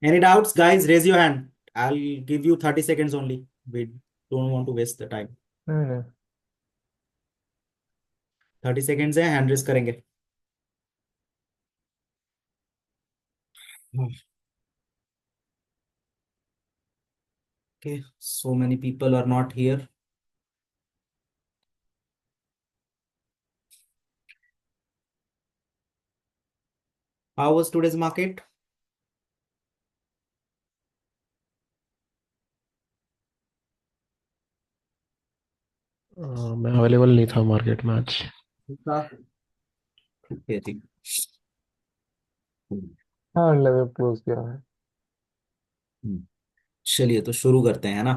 Any doubts, guys? Raise your hand. I'll give you 30 seconds only. We don't want to waste the time. नहीं नहीं। 30 seconds है, hand raise करेंगे. Okay, so many people are not here. How was today's market? मैं available नहीं था market में आज। था. ठीक है जी. हाँ लेवल क्लोज किया है। हम्म, चलिए तो शुरू करते हैं, है ना.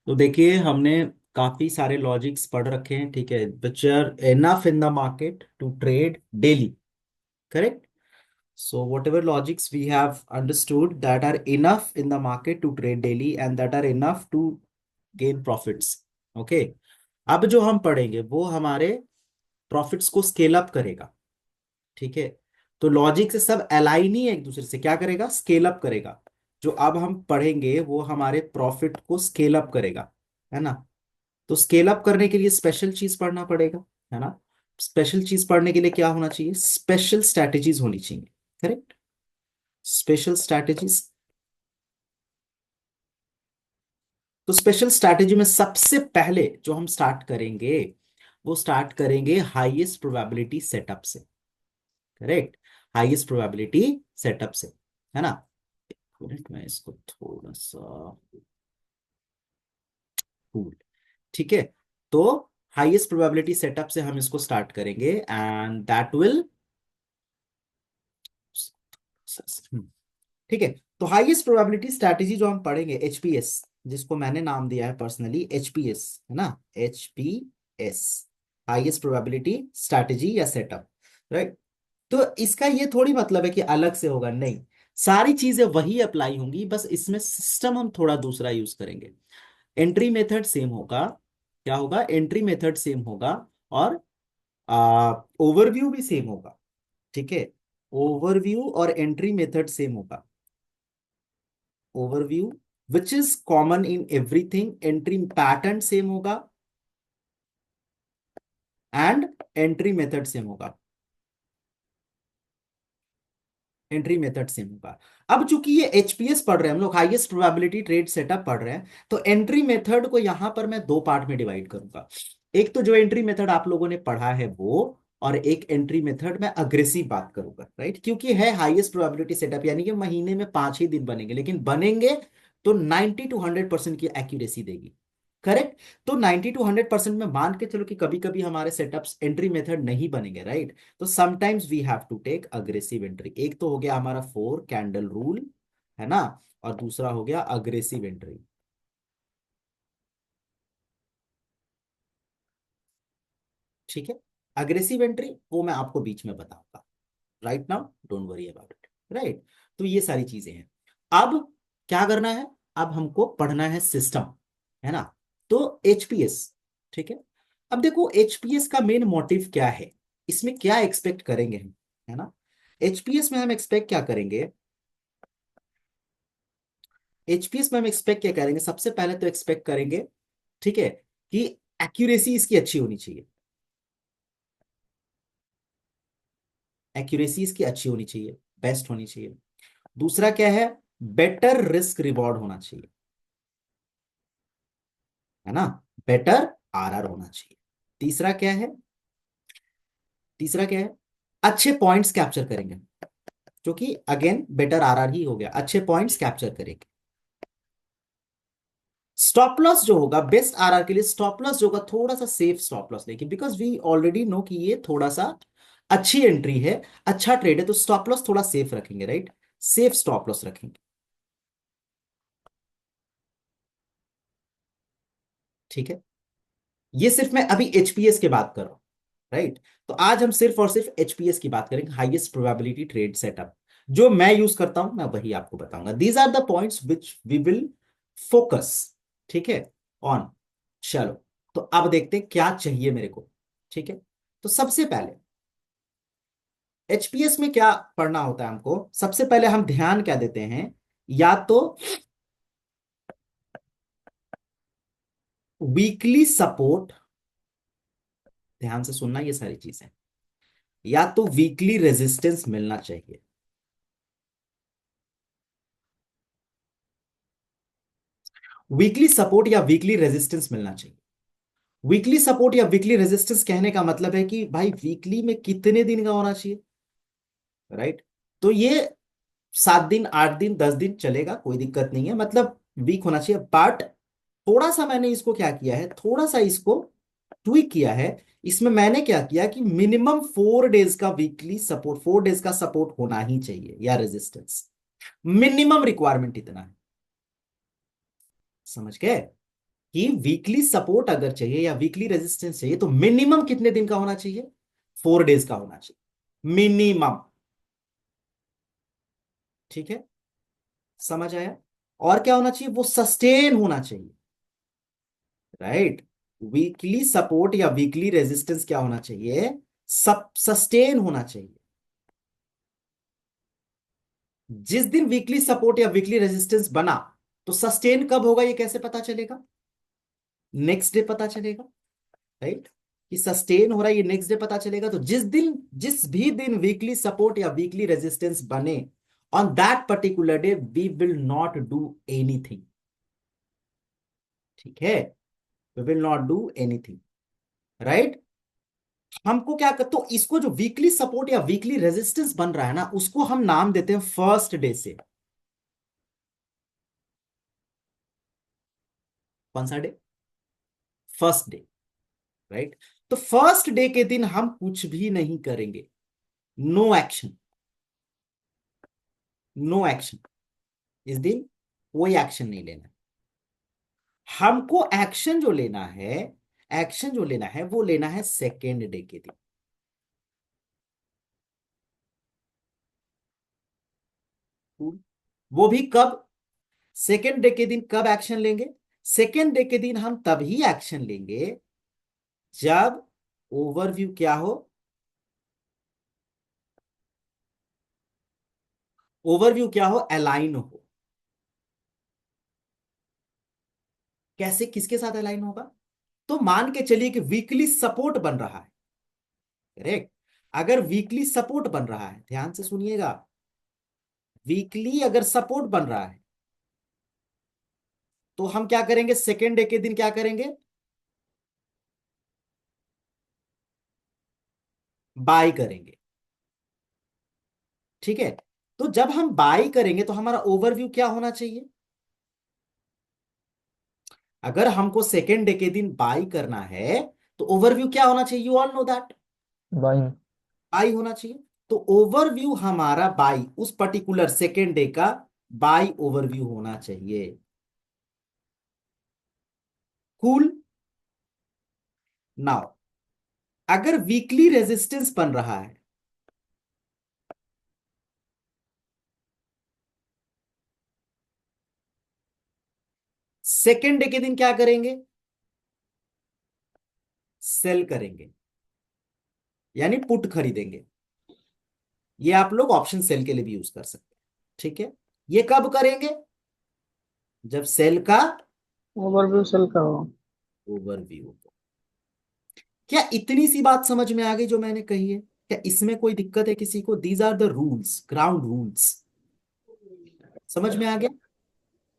तो देखिए, हमने काफी सारे लॉजिक्स पढ़ रखे हैं, ठीक है, which are enough in the market to trade daily. Correct. So whatever logics we have understood that are enough in the market to trade daily and that are enough to gain profits. Okay. अब जो हम पढ़ेंगे वो हमारे profits को scale up करेगा. ठीक है. तो लॉजिक से सब अलाइन ही है एक दूसरे से, क्या करेगा, स्केल अप करेगा. जो अब हम पढ़ेंगे वो हमारे प्रॉफिट को स्केल अप करेगा, है ना. तो स्केल अप करने के लिए स्पेशल चीज पढ़ना पड़ेगा, है ना. स्पेशल चीज पढ़ने के लिए क्या होना चाहिए, स्पेशल स्ट्रैटेजीज होनी चाहिए. करेक्ट. Special strategies. तो स्पेशल स्ट्रैटेजी में सबसे पहले जो हम स्टार्ट करेंगे वो स्टार्ट करेंगे हाईएस्ट प्रोबेबिलिटी सेटअप से. करेक्ट. हाईएस्ट प्रोबेबिलिटी सेटअप से, है ना. एक मिनट, मैं इसको थोड़ा सा कूल. ठीक है. तो हाईएस्ट प्रोबेबिलिटी सेटअप से हम इसको स्टार्ट करेंगे एंड दैट विल. ठीक है. तो हाईएस्ट प्रोबेबिलिटी स्ट्रैटेजी जो हम पढ़ेंगे एचपीएस, जिसको मैंने नाम दिया है पर्सनली एचपीएस, है ना. एचपीएस, हाईएस्ट प्रोबेबिलिटी स्ट्रैटेजी या सेटअप. राइट. तो इसका ये थोड़ी मतलब है कि अलग से होगा, नहीं. सारी चीजें वही अप्लाई होंगी, बस इसमें सिस्टम हम थोड़ा दूसरा यूज करेंगे. एंट्री मेथड सेम होगा. क्या होगा, एंट्री मेथड सेम होगा. और ओवरव्यू भी सेम होगा. ठीक है. ओवरव्यू और एंट्री मेथड सेम होगा. Overview which is common in everything, entry pattern same होगा एंड एंट्री मेथड सेम होगा. एंट्री मेथड सेम होगा. अब चूंकि ये एचपीएस पढ़ रहे हैं हम लोग, हाईएस्ट प्रोबेबिलिटी ट्रेड सेटअप पढ़ रहे हैं, तो एंट्री मेथड को यहां पर मैं दो पार्ट में डिवाइड करूंगा. एक तो जो एंट्री मेथड आप लोगों ने पढ़ा है वो, और एक एंट्री मेथड में अग्रेसिव बात करूंगा. राइट. क्योंकि है हाईएस्ट प्रोबेबिलिटी सेटअप, यानी कि महीने में 5 ही दिन बनेंगे, लेकिन बनेंगे तो 90 to 100% की एक्यूरेसी देगी. करेक्ट. तो 90 to 100% में मान के चलो कि कभी कभी हमारे सेटअप्स एंट्री मेथड नहीं बनेंगे. राइट. तो sometimes we have to take aggressive entry. एक तो हो गया हमारा 4 कैंडल रूल, है ना. और दूसरा हो गया अग्रेसिव एंट्री. ठीक है. अग्रेसिव एंट्री वो मैं आपको बीच में बताऊंगा. Right now don't worry about it. Right. तो ये सारी चीजें हैं. अब क्या करना है, अब हमको पढ़ना है सिस्टम, है ना. तो एचपीएस. ठीक है. अब देखो एचपीएस का मेन मोटिव क्या है, इसमें क्या एक्सपेक्ट करेंगे हम, है ना. एचपीएस में हम एक्सपेक्ट क्या करेंगे, एचपीएस में हम एक्सपेक्ट क्या करेंगे, सबसे पहले तो एक्सपेक्ट करेंगे, ठीक है, कि एक्यूरेसी इसकी अच्छी होनी चाहिए. एक्यूरेसी इसकी अच्छी होनी चाहिए, बेस्ट होनी चाहिए. दूसरा क्या है, बेटर रिस्क रिवॉर्ड होना चाहिए, है ना. बेटर आरआर होना चाहिए. तीसरा क्या है, तीसरा क्या है, अच्छे पॉइंट्स कैप्चर करेंगे, जो कि अगेन बेटर आरआर ही हो गया, अच्छे पॉइंट्स कैप्चर करेंगे. स्टॉप लॉस जो होगा बेस्ट आरआर के लिए, स्टॉप लॉस जो होगा थोड़ा सा सेफ स्टॉप लॉस लेकिन, बिकॉज वी ऑलरेडी नो कि ये थोड़ा सा अच्छी एंट्री है, अच्छा ट्रेड है, तो स्टॉप लॉस थोड़ा सेफ रखेंगे. राइट. सेफ स्टॉप लॉस रखेंगे. ठीक है. ये सिर्फ मैं अभी एचपीएस की बात कर रहा हूं. राइट. तो आज हम सिर्फ और सिर्फ एचपीएस की बात करेंगे, हाईएस्ट प्रोबेबिलिटी ट्रेड सेटअप. जो मैं यूज करता हूं मैं वही आपको बताऊंगा. These are the points which we will focus. ठीक है. ऑन. चलो. तो अब देखते हैं क्या चाहिए मेरे को. ठीक है. तो सबसे पहले एचपीएस में क्या पढ़ना होता है हमको, सबसे पहले हम ध्यान क्या देते हैं या तो वीकली सपोर्ट, ध्यान से सुनना ये सारी चीजें, या तो वीकली रेजिस्टेंस मिलना चाहिए। वीकली सपोर्ट या वीकली रेजिस्टेंस मिलना चाहिए। वीकली सपोर्ट या वीकली रेजिस्टेंस कहने का मतलब है कि भाई वीकली में कितने दिन का होना चाहिए, राइट। तो ये 7 दिन, 8 दिन, 10 दिन चलेगा, कोई दिक्कत नहीं है, मतलब वीक होना चाहिए। बट थोड़ा सा मैंने इसको क्या किया है, थोड़ा सा इसको ट्विक किया है। इसमें मैंने क्या किया कि मिनिमम 4 डेज का वीकली सपोर्ट, 4 डेज का सपोर्ट होना ही चाहिए या रेजिस्टेंस, मिनिमम रिक्वायरमेंट इतना है। समझ गए कि वीकली सपोर्ट अगर चाहिए या वीकली रेजिस्टेंस चाहिए तो मिनिमम कितने दिन का होना चाहिए, 4 डेज का होना चाहिए मिनिमम। ठीक है, समझ आया। और क्या होना चाहिए, वो सस्टेन होना चाहिए, राइट। वीकली सपोर्ट या वीकली रेजिस्टेंस क्या होना चाहिए, सब सस्टेन होना चाहिए। जिस दिन वीकली सपोर्ट या वीकली रेजिस्टेंस बना, तो सस्टेन कब होगा ये कैसे पता चलेगा, नेक्स्ट डे पता चलेगा, राइट। कि सस्टेन हो रहा है ये नेक्स्ट डे पता चलेगा। तो जिस भी दिन वीकली सपोर्ट या वीकली रेजिस्टेंस बने, on that particular day we will not do anything. ठीक है, we will not do anything, right. हमको क्या कर, तो इसको जो वीकली सपोर्ट या वीकली रेजिस्टेंस बन रहा है ना, उसको हम नाम देते हैं फर्स्ट डे से। कौन सा डे, फर्स्ट डे, राइट। तो फर्स्ट डे के दिन हम कुछ भी नहीं करेंगे, नो एक्शन, नो एक्शन। इस दिन कोई एक्शन नहीं लेना। हमको एक्शन जो लेना है, एक्शन जो लेना है वो लेना है सेकेंड डे के दिन। वो भी कब, सेकेंड डे के दिन कब एक्शन लेंगे, सेकेंड डे के दिन हम तभी एक्शन लेंगे जब ओवरव्यू क्या हो, ओवरव्यू क्या हो, अलाइन हो। कैसे, किसके साथ अलाइन होगा, तो मान के चलिए कि वीकली सपोर्ट बन रहा है, करेक्ट। अगर वीकली सपोर्ट बन रहा है, ध्यान से सुनिएगा, वीकली अगर सपोर्ट बन रहा है तो हम क्या करेंगे, सेकेंड डे के दिन क्या करेंगे, बाय करेंगे। ठीक है, तो जब हम बाय करेंगे तो हमारा ओवरव्यू क्या होना चाहिए, अगर हमको सेकेंड डे के दिन बाय करना है तो ओवरव्यू क्या होना चाहिए, you all know that, buying. By होना चाहिए। तो ओवरव्यू हमारा बाई, उस पर्टिकुलर सेकेंड डे का बाई ओवरव्यू होना चाहिए। कूल। नाउ अगर वीकली रेजिस्टेंस बन रहा है, सेकेंड डे के दिन क्या करेंगे, सेल करेंगे, यानी पुट खरीदेंगे। ये आप लोग ऑप्शन सेल के लिए भी यूज कर सकते हैं। ठीक है, ये कब करेंगे, जब सेल का ओवरव्यू सेल का हो। ओवरव्यू। क्या इतनी सी बात समझ में आ गई जो मैंने कही है, क्या इसमें कोई दिक्कत है किसी को, these are the rules, ground rules, समझ में आ गया।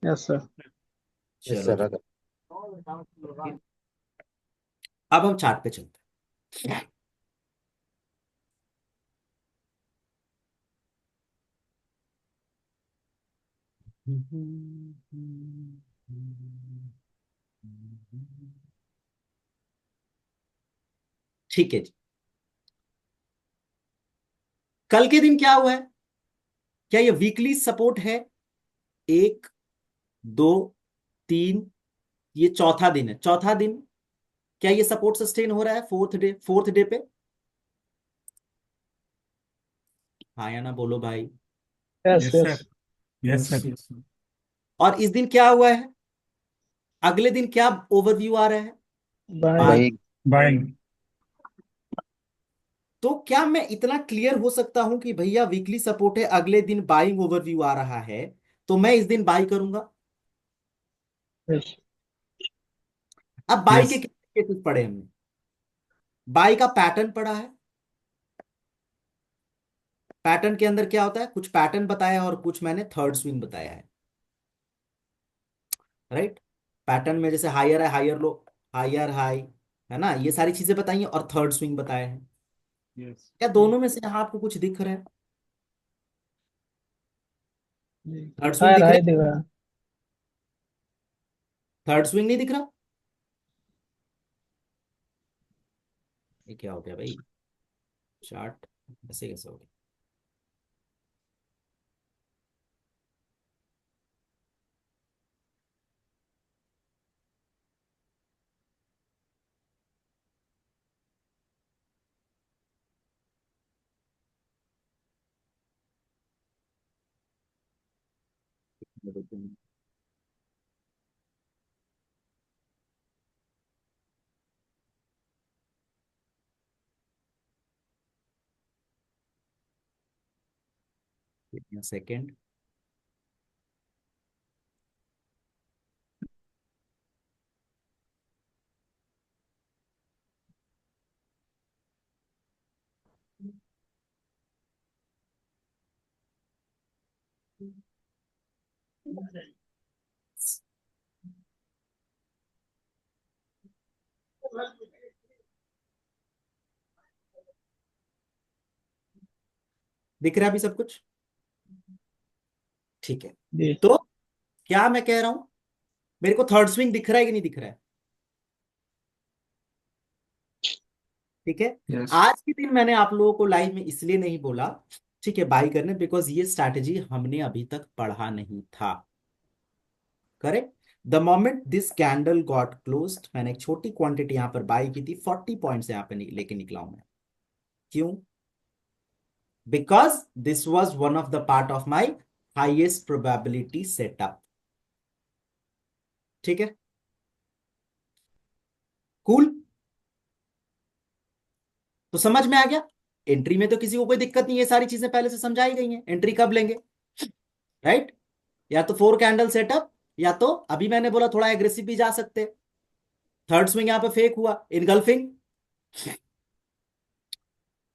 Yes sir. यस चलो सर, जी, अगर अब हम चार्ट पे चलते हैं। ठीक है जी, कल के दिन क्या हुआ है, क्या ये वीकली सपोर्ट है, 1, 2, 3, ये चौथा दिन है, चौथा दिन, क्या ये सपोर्ट सस्टेन हो रहा है फोर्थ डे पे, हाँ या ना बोलो भाई। Yes yes yes. Sir, yes sir, और इस दिन क्या हुआ है, अगले दिन क्या ओवरव्यू आ रहा है, बाइंग। बाई। भाई बाइंग। तो क्या मैं इतना क्लियर हो सकता हूं कि भैया वीकली सपोर्ट है, अगले दिन बाइंग ओवरव्यू आ रहा है, तो मैं इस दिन बाई करूंगा। यस। अब बाई के Yes. कितने केसेस पढ़े हमने? बाई का पैटर्न पढ़ा है। पैटर्न के अंदर क्या होता है, कुछ पैटर्न बताया और कुछ मैंने थर्ड स्विंग बताया है, राइट। पैटर्न में जैसे हायर है, हायर लो, हायर हाई, है ना, ये सारी चीजें बताई हैं और थर्ड स्विंग बताया है। Yes. क्या दोनों में से यहाँ आपको कुछ दिख रहा है? थर्ड स्विंग हायर दिख रहा हाई है? दिख रहा है। थर्ड स्विंग नहीं दिख रहा? ये क्या हो गया भाई, चार्ट ऐसे कैसे हो गया? सेकेंड। दिख रहा है अभी सब कुछ? ठीक है। जी। तो क्या मैं कह रहा हूं, मेरे को थर्ड स्विंग दिख रहा है कि नहीं दिख रहा है? ठीक है। Yes. आज के दिन मैंने आप लोगों को लाइव में इसलिए नहीं बोला, ठीक है, बाई करने, बिकॉज ये स्ट्रैटेजी हमने अभी तक पढ़ा नहीं था। Correct. The moment this candle got closed, मैंने एक छोटी क्वांटिटी यहां पर बाई की थी, 40 पॉइंट्स यहां पे लेके निकला हूं मैं। क्यों? Because this was one of the part of my highest probability setup. ठीक है, कूल। तो समझ में आ गया। एंट्री में तो किसी को कोई दिक्कत नहीं है, सारी चीजें पहले से समझाई गई हैं, एंट्री कब लेंगे, राइट। या तो 4 कैंडल सेटअप, या तो अभी मैंने बोला थोड़ा एग्रेसिव भी जा सकते। थर्ड स्विंग यहां पे फेक हुआ, इनगल्फिंग।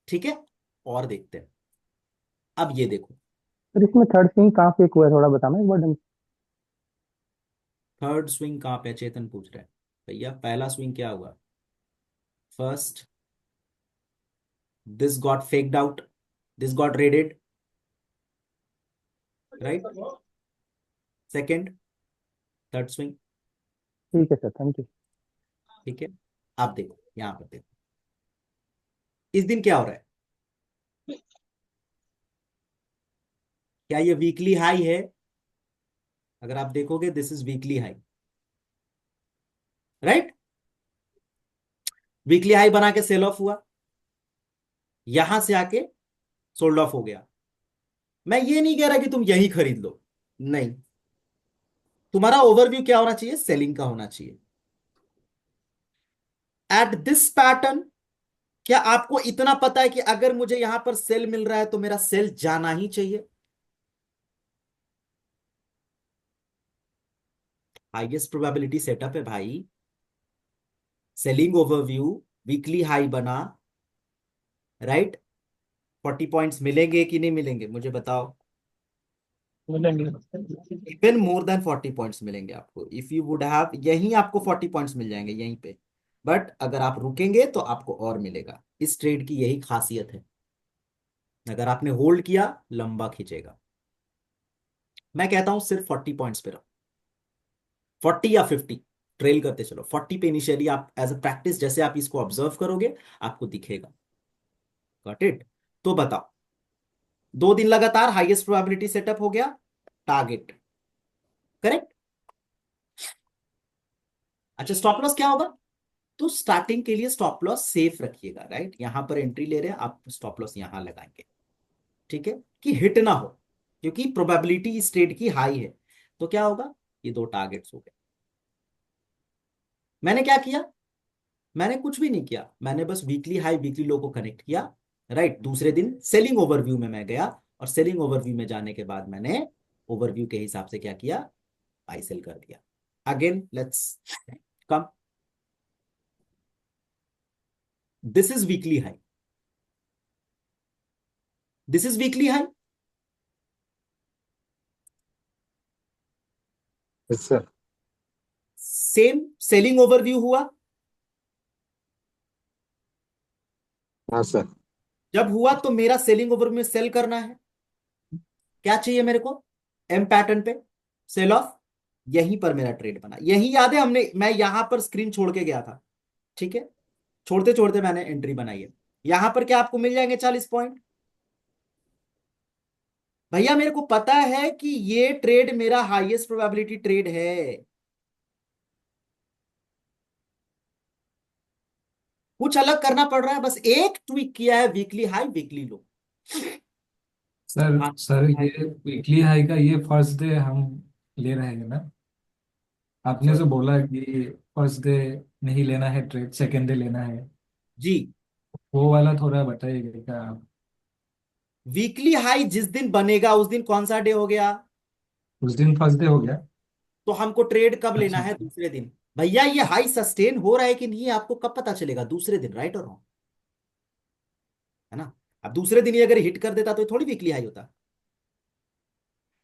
ठीक है, और देखते हैं। अब ये देखो, सर इसमें थर्ड स्विंग कहाँ पे हुआ है, थोड़ा बताना एक बार ढंग थर्ड स्विंग कहां पे है? चेतन पूछ रहा है। भैया पहला स्विंग क्या हुआ? First, this got faked out, this got raided, right. Second, third swing. से। ठीक है सर, थैंक यू। ठीक है। आप देखो यहां पर, देखो इस दिन क्या हो रहा है। क्या ये वीकली हाई है? अगर आप देखोगे, this is weekly high, right. Weekly high बना के सेल ऑफ हुआ, यहां से आके सोल्ड ऑफ हो गया। मैं ये नहीं कह रहा कि तुम यही खरीद लो, नहीं। तुम्हारा ओवरव्यू क्या होना चाहिए? सेलिंग का होना चाहिए। एट दिस पैटर्न, क्या आपको इतना पता है कि अगर मुझे यहां पर सेल मिल रहा है तो मेरा सेल जाना ही चाहिए? हाईएस्ट प्रोबेबिलिटी सेटअप है भाई। सेलिंग ओवरव्यू, वीकली हाई बना, राइट। 40 पॉइंट्स मिलेंगे कि नहीं मिलेंगे, मुझे बताओ। मिलेंगे। इवन मोर देन 40 पॉइंट्स मिलेंगे आपको। इफ यू वुड हैव, यहीं आपको 40 पॉइंट्स मिल जाएंगे यहीं पे। बट अगर आप रुकेंगे तो आपको और मिलेगा। इस ट्रेड की यही खासियत है। अगर आपने होल्ड किया, लंबा खींचेगा। मैं कहता हूं सिर्फ 40 पॉइंट्स पे रहो, 40 या 50, ट्रेल करते चलो। 40 पे इनिशियली आप एज अ प्रैक्टिस, जैसे आप इसको ऑब्जर्व करोगे आपको दिखेगा। Got it. तो बताओ, 2 दिन लगातार हाईएस्ट प्रोबेबिलिटी सेटअप हो गया, टारगेट, करेक्ट। अच्छा, स्टॉप लॉस क्या होगा? तो स्टार्टिंग के लिए स्टॉप लॉस सेफ रखिएगा, राइट। यहां पर एंट्री ले रहे हैं आप, स्टॉप लॉस यहां लगाएंगे, ठीक है, कि हिट ना हो, क्योंकि प्रोबेबिलिटी इस ट्रेड की हाई है। तो क्या होगा, ये 2 टारगेट्स हो गए। मैंने क्या किया? मैंने कुछ भी नहीं किया, मैंने बस वीकली हाई वीकली लो को कनेक्ट किया, राइट। दूसरे दिन सेलिंग ओवरव्यू में मैं गया, और सेलिंग ओवरव्यू में जाने के बाद मैंने ओवरव्यू के हिसाब से क्या किया, बाई सेल कर दिया। Again let's come, this is weekly high, this is weekly high, yes sir. Same selling overview हुआ। हाँ सर। जब हुआ तो मेरा सेलिंग ओवरव्यू में सेल करना है, क्या चाहिए मेरे को, एम पैटर्न पे सेल ऑफ, यहीं पर मेरा ट्रेड बना, यही याद है हमने, मैं यहां पर स्क्रीन छोड़ के गया था, ठीक है, छोड़ते छोड़ते मैंने एंट्री बनाई है। यहां पर क्या आपको मिल जाएंगे 40 पॉइंट। भैया मेरे को पता है कि ये ट्रेड मेरा हाईएस्ट प्रोबेबिलिटी ट्रेड है, कुछ अलग करना पड़ रहा है, बस एक ट्वीक किया है, वीकली हाई वीकली लो। सर हाँ सर ये वीकली हाई का ये फर्स्ट डे हम ले रहे हैं ना? आपने जो बोला कि फर्स्ट डे नहीं लेना है ट्रेड, सेकेंड डे लेना है, जी, वो वाला थोड़ा बताइएगा क्या आप? वीकली हाई जिस दिन बनेगा उस दिन कौन सा डे हो गया, उस दिन फर्स्ट डे हो गया। तो हमको ट्रेड कब लेना अच्छा है, अच्छा। दूसरे दिन। भैया ये हाई सस्टेन हो रहा है कि नहीं, आपको कब पता चलेगा, दूसरे दिन, राइट और रॉन्ग, है ना। अब दूसरे दिन ये अगर हिट कर देता तो ये थोड़ी वीकली हाई होता,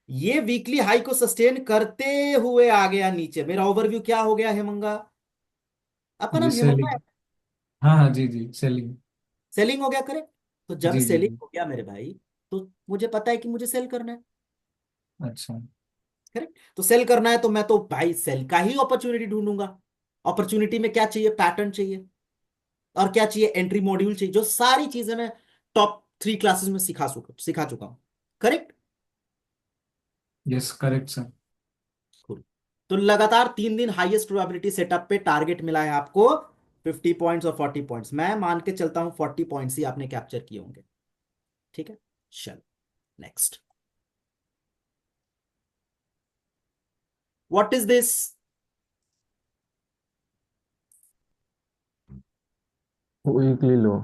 ये वीकली हाई को सस्टेन करते हुए आ गया नीचे, मेरा ओवरव्यू क्या हो गया हेमंगा, आपका जी नाम हेमंगा सेलिंग। है, हाँ हाँ जी जी सेलिंग। सेलिंग हो गया, करेक्ट। तो जब जी जी सेलिंग जी। हो गया मेरे भाई, तो मुझे पता है कि मुझे सेल करना है, अच्छा। करेक्ट। तो सेल करना है तो मैं तो भाई सेल का ही अपॉर्चुनिटी ढूंढूंगा। अपॉर्चुनिटी में क्या चाहिए, पैटर्न चाहिए, और क्या चाहिए, एंट्री मॉड्यूल चाहिए, जो सारी चीजें मैं टॉप 3 क्लासेस में सिखा चुका हूं, correct. Yes correct sir. Cool. तो लगातार 3 दिन हाईएस्ट प्रोबेबिलिटी सेटअप पे टारगेट मिला है आपको, 50 पॉइंट्स और 40 पॉइंट्स, मैं मान के चलता हूं 40 पॉइंट्स ही आपने कैप्चर किए होंगे, ठीक है। चल next, what is this, weekly low.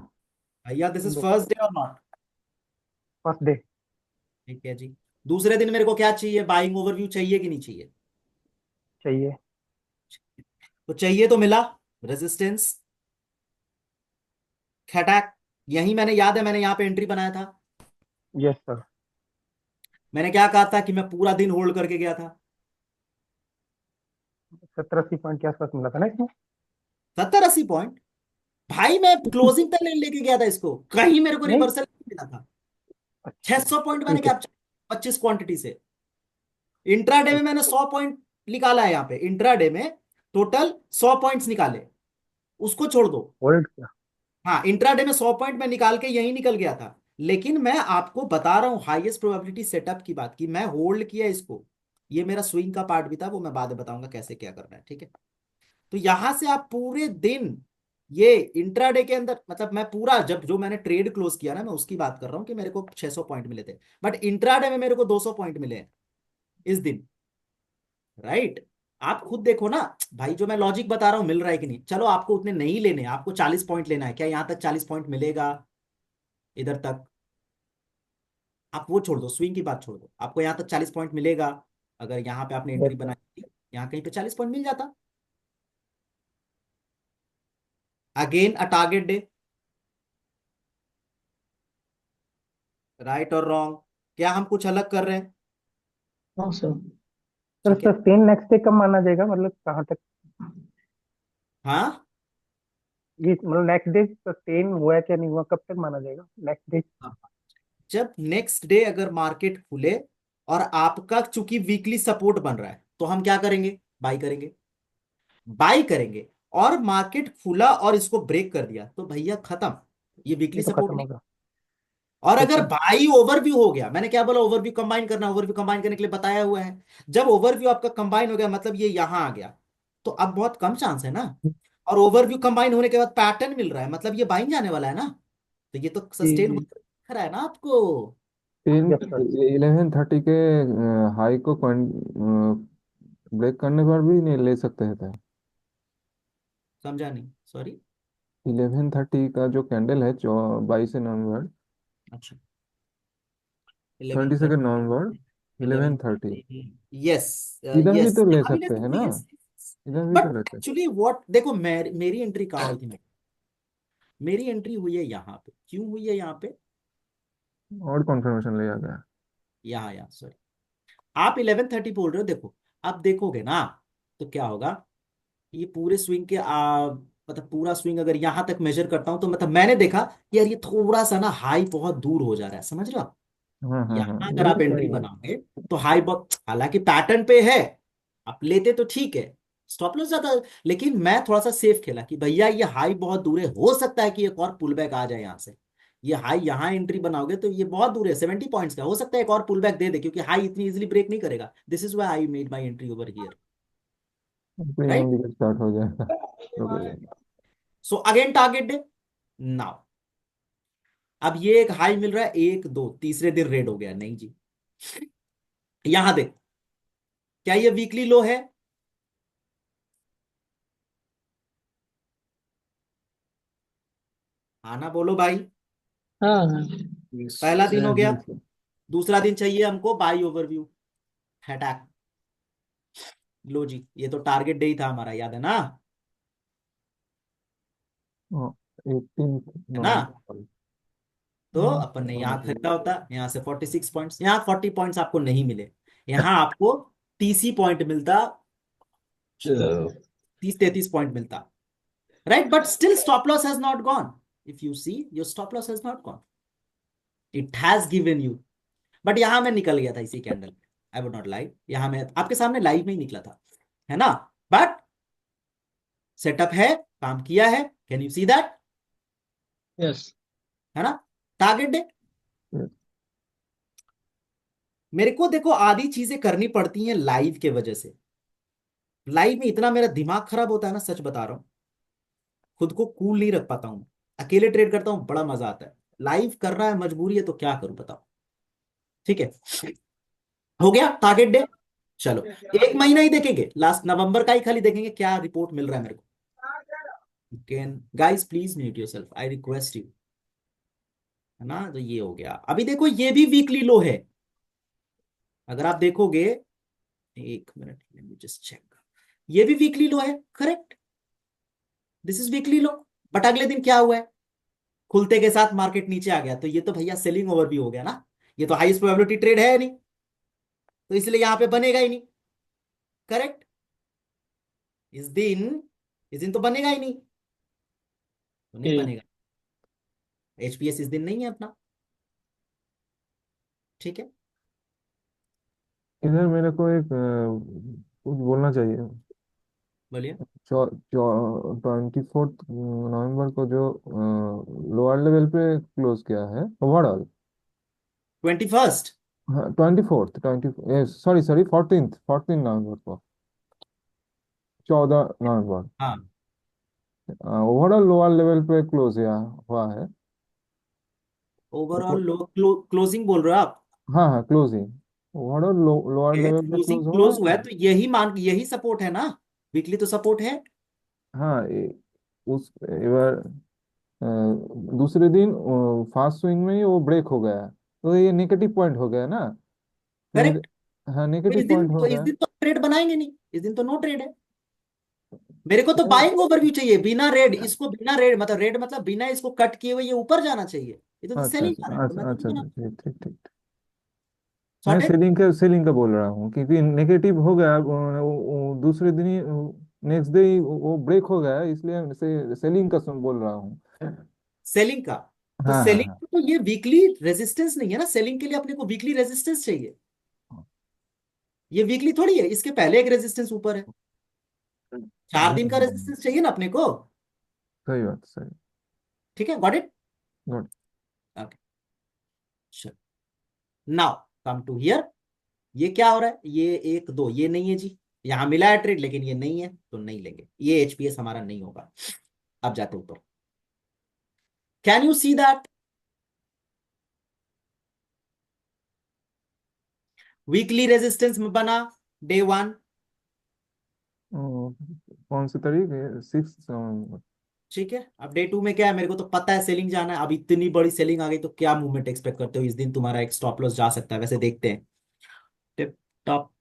भैया दिस इज फर्स्ट डे और नॉट, फर्स्ट डे। ठीक है जी। दूसरे दिन मेरे को क्या चाहिए, बाइंग ओवरव्यू चाहिए कि नहीं चाहिए, चाहिए। तो चाहिए तो मिला, रेजिस्टेंस, खटाक, यही मैंने, याद है मैंने यहाँ पे एंट्री बनाया था, यस सर। मैंने क्या कहा था कि मैं पूरा दिन होल्ड करके गया था, 70-80 पॉइंट के आसपास मिला था ना इसमें। 70-80 पॉइंट, भाई मैं क्लोजिंग तक लेके गया था इसको, कहीं मेरे को नहीं। रिवर्सल नहीं मिला था। अच्छा 600 पॉइंट मैंने ठीक है। कैप्चर, 25 क्वांटिटी से। इंट्राडे में ठीक। मैंने 100 पॉइंट निकाला है, यहाँ पे इंट्राडे में टोटल 100 पॉइंट्स निकाले, उसको छोड़ दो। होल्ड किया। हाँ, इंट्राडे में 100 पॉइंट मैं निकाल के यही निकल गया था, लेकिन मैं आपको बता रहा हूँ हाईएस्ट प्रोबेबिलिटी सेटअप की बात की, मैं होल्ड किया इसको, ये मेरा स्विंग का पार्ट भी था, वो मैं बाद में बताऊंगा कैसे क्या करना है, ठीक है। तो यहां से आप पूरे दिन, ये इंट्राडे के अंदर, मतलब मैं पूरा, जब जो मैंने ट्रेड क्लोज किया ना, मैं उसकी बात कर रहा हूँ कि मेरे को 600 पॉइंट मिले थे, बट इंट्राडे में मेरे को 200 पॉइंट मिले हैं इस दिन, राइट। आप खुद देखो ना भाई, जो मैं लॉजिक बता रहा हूँ मिल रहा है कि नहीं, चलो आपको उतने नहीं लेने, आपको 40 पॉइंट लेना है, क्या यहाँ तक 40 पॉइंट मिलेगा, इधर तक, आप वो छोड़ दो, स्विंग की बात छोड़ दो, आपको यहाँ तक 40 पॉइंट मिलेगा, अगर यहाँ पे आपने यस एंट्री सर। बनाई थी, यहाँ कहीं पे 40 पॉइंट मिल जाता। Again a target day, right और रॉन्ग, क्या हम कुछ अलग कर रहे हैं, हाँ सर। सर ठीक है। सस्टेन नेक्स्ट डे कब माना जाएगा, मतलब कहाँ तक? हाँ, ये मतलब नेक्स्ट डे सस्टेन हुआ है क्या नहीं हुआ, कब तक माना जाएगा नेक्स्ट डे? हाँ, जब नेक्स्ट डे अगर मार्केट खुले और आपका चूंकि वीकली सपोर्ट बन रहा है, तो हम क्या करेंगे, बाई करेंगे, बाई करेंगे, और मार्केट खुला और इसको ब्रेक कर दिया तो भैया खत्म, ये वीकली ये तो सपोर्ट खत्म नहीं। होगा। और ठीक अगर है। बाई ओवरव्यू हो गया, मैंने क्या बोला, ओवरव्यू कंबाइन करना, ओवरव्यू कंबाइन करने के लिए बताया हुआ है, जब ओवरव्यू आपका कंबाइन हो गया, मतलब ये यहां आ गया, तो अब बहुत कम चांस है ना, और ओवरव्यू कंबाइन होने के बाद पैटर्न मिल रहा है, मतलब ये बाइंग जाने वाला है ना, तो ये तो जी सस्टेन जी। दिख रहा है ना आपको। Ten yes sir. 11:30 के हाई को ब्रेक करने पर भी नहीं ले सकते हैं था। समझा नहीं, सॉरी। 11:30 का जो कैंडल है, 22 नवंबर, अच्छा, 22 11:30, नवंबर, इलेवन 11:30। यस। इधर भी यस, तो ले यहाँ भी ले सकते हैं सकते ना, हैं, यस। इधर भी तो बट लेते हैं। एक्चुअली व्हाट, देखो मेरी एंट्री कहाँ हुई थी? मेरी एंट्री हुई है यहाँ पे। क्यों हुई है यहाँ पे? और कॉन्फर्मेशन लिया गया। यहाँ सॉरी, आप 11:30 बोल रहे हो। देखो, आप देखोगे ना तो क्या होगा, ये पूरे स्विंग के मतलब पूरा स्विंग अगर यहां तक मेजर करता हूं तो मतलब मैंने देखा यार ये थोड़ा सा ना हाई बहुत दूर हो जा रहा है, समझ रहे हो आप? हाँ हाँ हाँ, यहां अगर वही आप तो एंट्री सही है। बनाओगे तो हाई बहुत, हालांकि पैटर्न पे है, आप लेते तो ठीक है, स्टॉप लॉस ज्यादा, लेकिन मैं थोड़ा सा सेफ खेला कि भैया ये हाई बहुत दूर है, हो सकता है कि एक और पुल बैक आ जाए यहाँ से। ये हाई यहाँ एंट्री बनाओगे तो ये बहुत दूर है, 70 पॉइंट्स का, हो सकता है एक और पुल बैक दे दे, क्योंकि हाई इतनी इजीली ब्रेक नहीं करेगा। This is why I made my entry over here. Premium right. भी स्टार्ट हो जाएगा। रुको। So again target day now. अब ये एक हाई मिल रहा है, एक दो, तीसरे दिन रेड हो गया, नहीं जी। यहां देख, क्या ये वीकली लो है? आना बोलो भाई। हाँ हाँ। पहला दिन हो गया। बिल्कुल। दूसरा दिन चाहिए हमको बाई ओवरव्यू, अटैक। लो जी, ये तो टारगेट डे ही था हमारा, याद है ना? 18 है ना? नवंबर। तो अपन ने यहाँ खरीदा होता, यहाँ से 46 पॉइंट्स, यहाँ 40 पॉइंट्स आपको नहीं मिले, यहाँ आपको टीसी पॉइंट मिलता, 30-33 पॉइंट मिलता। Right, but still stop loss has not gone. If you see, your stop loss has not gone, it has given you. But यहां मैं निकल गया था इसी candle. I would not lie, यहां मैं आपके सामने लाइव में ही निकला था, है ना? बट सेटअप है, काम किया है, can you see that? Yes. है ना? Target day. मेरे को देखो आधी चीजें करनी पड़ती हैं लाइव के वजह से। लाइव में इतना मेरा दिमाग खराब होता है ना, सच बता रहा हूं, खुद को कूल नहीं रख पाता हूं। अकेले ट्रेड करता हूं, बड़ा मजा आता है। लाइव करना है, मजबूरी है, तो क्या करूं बताओ? ठीक है, हो गया टारगेट डे। चलो, एक महीना ही देखेंगे, लास्ट नवंबर का ही खाली देखेंगे क्या रिपोर्ट मिल रहा है मेरे को। Can guys please mute yourself, I request you. है ना? तो ये हो गया। अभी देखो ये भी वीकली लो है, अगर आप देखोगे, एक minute, let me just check. ये भी वीकली लो है, correct, this is weekly low. But अगले दिन क्या हुआ है? खुलते के साथ मार्केट नीचे आ गया, तो ये तो भैया सेलिंग ओवर भी हो गया ना, ये तो हाईएस्ट प्रोबेबिलिटी ट्रेड है नहीं, तो इसलिए यहां पे बनेगा ही नहीं। करेक्ट, इस दिन, इस दिन तो बनेगा ही नहीं, तो नहीं ओके। बनेगा। एचपीएस इस दिन नहीं है अपना। ठीक है, इधर मेरे को एक कुछ बोलना चाहिए। बोलिए। 24 नवंबर को जो लोअर लेवल पे क्लोज किया है ओवरऑल। 21st। हाँ, 24 सॉरी सॉरी, 14 नवंबर को, 14 नवंबर हाँ, ओवरऑल लोअर लेवल पे क्लोज हुआ है। ओवरऑल लो क्लोजिंग बोल रहे हो आप? हाँ हाँ, क्लोजिंग ओवरऑल लोअर लेवल पे क्लोजिंग क्लोज हुआ क्लोज हुआ है है। तो यही सपोर्ट है ना, वीकली तो सपोर्ट है। हाँ, उस एबार दूसरे दिन फास्ट स्विंग में ही वो ब्रेक हो गया, तो ये नेगेटिव पॉइंट हो गया ना। करेक्ट। हाँ, तो नेगेटिव इस दिन पॉइंट हो तो इस गया। दिन तो ट्रेड बनाएंगे नहीं, इस दिन तो नो ट्रेड है। मेरे को तो नहीं, बाइंग ओवरव्यू चाहिए, बिना रेड, इसको बिना रेड, मतलब रेड मतलब बिना इसको कट किए हुए ये ऊपर जाना चाहिए। ये तो अच्छा सेलिंग अच्छा आ रहा है, तो मैं अच्छा तो नहीं अच्छा बना। अच्छा, ठीक ठीक ठीक। मैं सॉर्टेड। सेलिंग का बोल रहा हूँ, क्योंकि नेगेटिव हो गया दूसरे दिन ही, नेक्स्ट डे ही वो ब्रेक हो गया, इसलिए सेलिंग का बोल रहा हूँ। सेलिंग का, तो हाँ हाँ हाँ। सेलिंग तो ये वीकली रेजिस्टेंस नहीं है ना, सेलिंग के लिए अपने को वीकली रेजिस्टेंस चाहिए। ये वीकली थोड़ी है, इसके पहले एक रेजिस्टेंस ऊपर है, 4 दिन का हम्म, रेजिस्टेंस चाहिए ना अपने को। सही बात, सही। ठीक है, got it. Good. Okay, now come to here. ये क्या हो रहा है? ये एक दो, ये नहीं है जी, यहां मिला है ट्रेड लेकिन ये नहीं है, तो नहीं लेंगे, ये एचपीएस हमारा नहीं होगा। अब जाते ऊपर, can you see that? Weekly resistance में बना डे 1। कौन सी तारीख है? 6 नवंबर। ठीक है, अब डे 2 में क्या है? मेरे को तो पता है सेलिंग जाना है, अब इतनी बड़ी सेलिंग आ गई तो क्या मूवमेंट एक्सपेक्ट करते हो? इस दिन तुम्हारा एक स्टॉप लॉस जा सकता है, वैसे देखते हैं। टॉप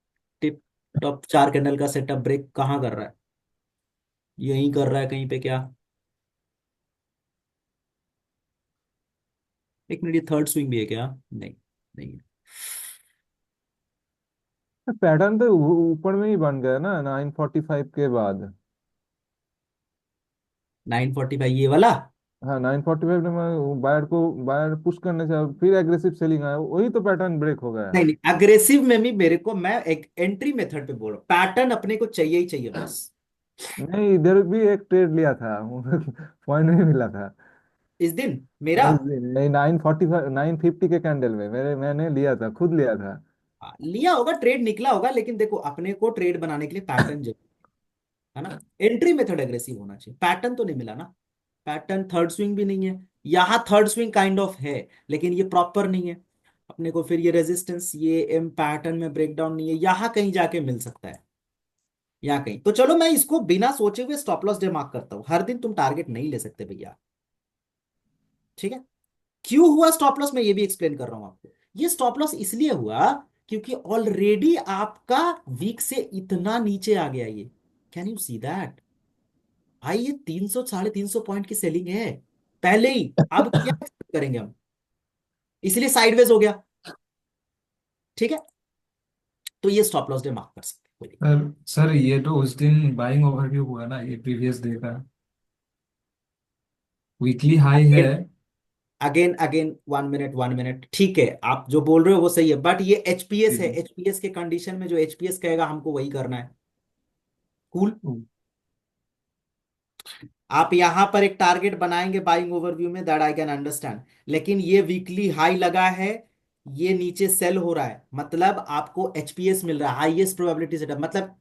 टिप टॉप 4 कैंडल का सेटअप ब्रेक कहाँ कर रहा है? यहीं कर रहा है कहीं पे क्या? एक मिनट, ये थर्ड स्विंग भी है क्या? नहीं, नहीं है। पैटर्न तो ऊपर में ही बन गया ना 9:45 के बाद। 9:45 ये वाला? हाँ 9:45 में बायर पुश करने से फिर एग्रेसिव सेलिंग आया, वही तो पैटर्न ब्रेक हो गया। नहीं नहीं, अग्रेसिव में भी मेरे को, मैं एक एंट्री मेथड पे बोल रहा हूँ, पैटर्न अपने को चाहिए ही चाहिए बस। नहीं, इधर भी एक ट्रेड लिया था पॉइंट नहीं मिला था। इस दिन मेरा, इस दिन नहीं, 9:45 9:50 के कैंडल में मैंने लिया था, खुद लिया था। लिया होगा, ट्रेड निकला होगा, लेकिन देखो अपने को ट्रेड बनाने के लिए पैटर्न जरूरी है ना। एंट्री मेथड एग्रेसिव होना चाहिए, पैटर्न तो नहीं मिला ना। पैटर्न थर्ड स्विंग भी नहीं है, यहाँ थर्ड स्विंग काइंड ऑफ है, लेकिन ये प्रॉपर नहीं है अपने को। फिर ये रेजिस्टेंस, ये एम पैटर्न में ब्रेकडाउन नहीं है, यहाँ कहीं जाके मिल सकता है, यहाँ कहीं। तो चलो मैं इसको बिना सोचे हुए स्टॉप लॉस डे मार्क करता हूँ। हर दिन तुम टारगेट नहीं ले सकते भैया, ठीक है? क्यों हुआ स्टॉप लॉस, मैं ये भी एक्सप्लेन कर रहा हूं आपको। ये स्टॉप लॉस इसलिए हुआ क्योंकि ऑलरेडी आपका वीक से इतना नीचे आ गया ये। Can you see that? भाई ये 300 350 पॉइंट की सेलिंग है पहले ही। अब क्या करेंगे हम? इसलिए साइडवेज हो गया, ठीक है? तो ये स्टॉप लॉस डे मार्क कर सकते हैं, कोई दिक्कत सर सर ये तो उस दिन बाइंग ओवरव्यू हुआ ना, ये प्रीवियस डे का वीकली हाई है। नहीं। अगेन अगेन 1 मिनट 1 मिनट, ठीक है, आप जो बोल रहे हो वो सही है, बट ये एचपीएस है। एचपीएस के कंडीशन में जो एचपीएस कहेगा हमको वही करना है। कूल। आप यहां पर एक टारगेट बनाएंगे बाइंग ओवरव्यू में, दैट आई कैन अंडरस्टैंड, लेकिन ये वीकली हाई लगा है, ये नीचे सेल हो रहा है, मतलब आपको एचपीएस मिल रहा है, हाईएस्ट प्रोबेबिलिटी सेटअप। मतलब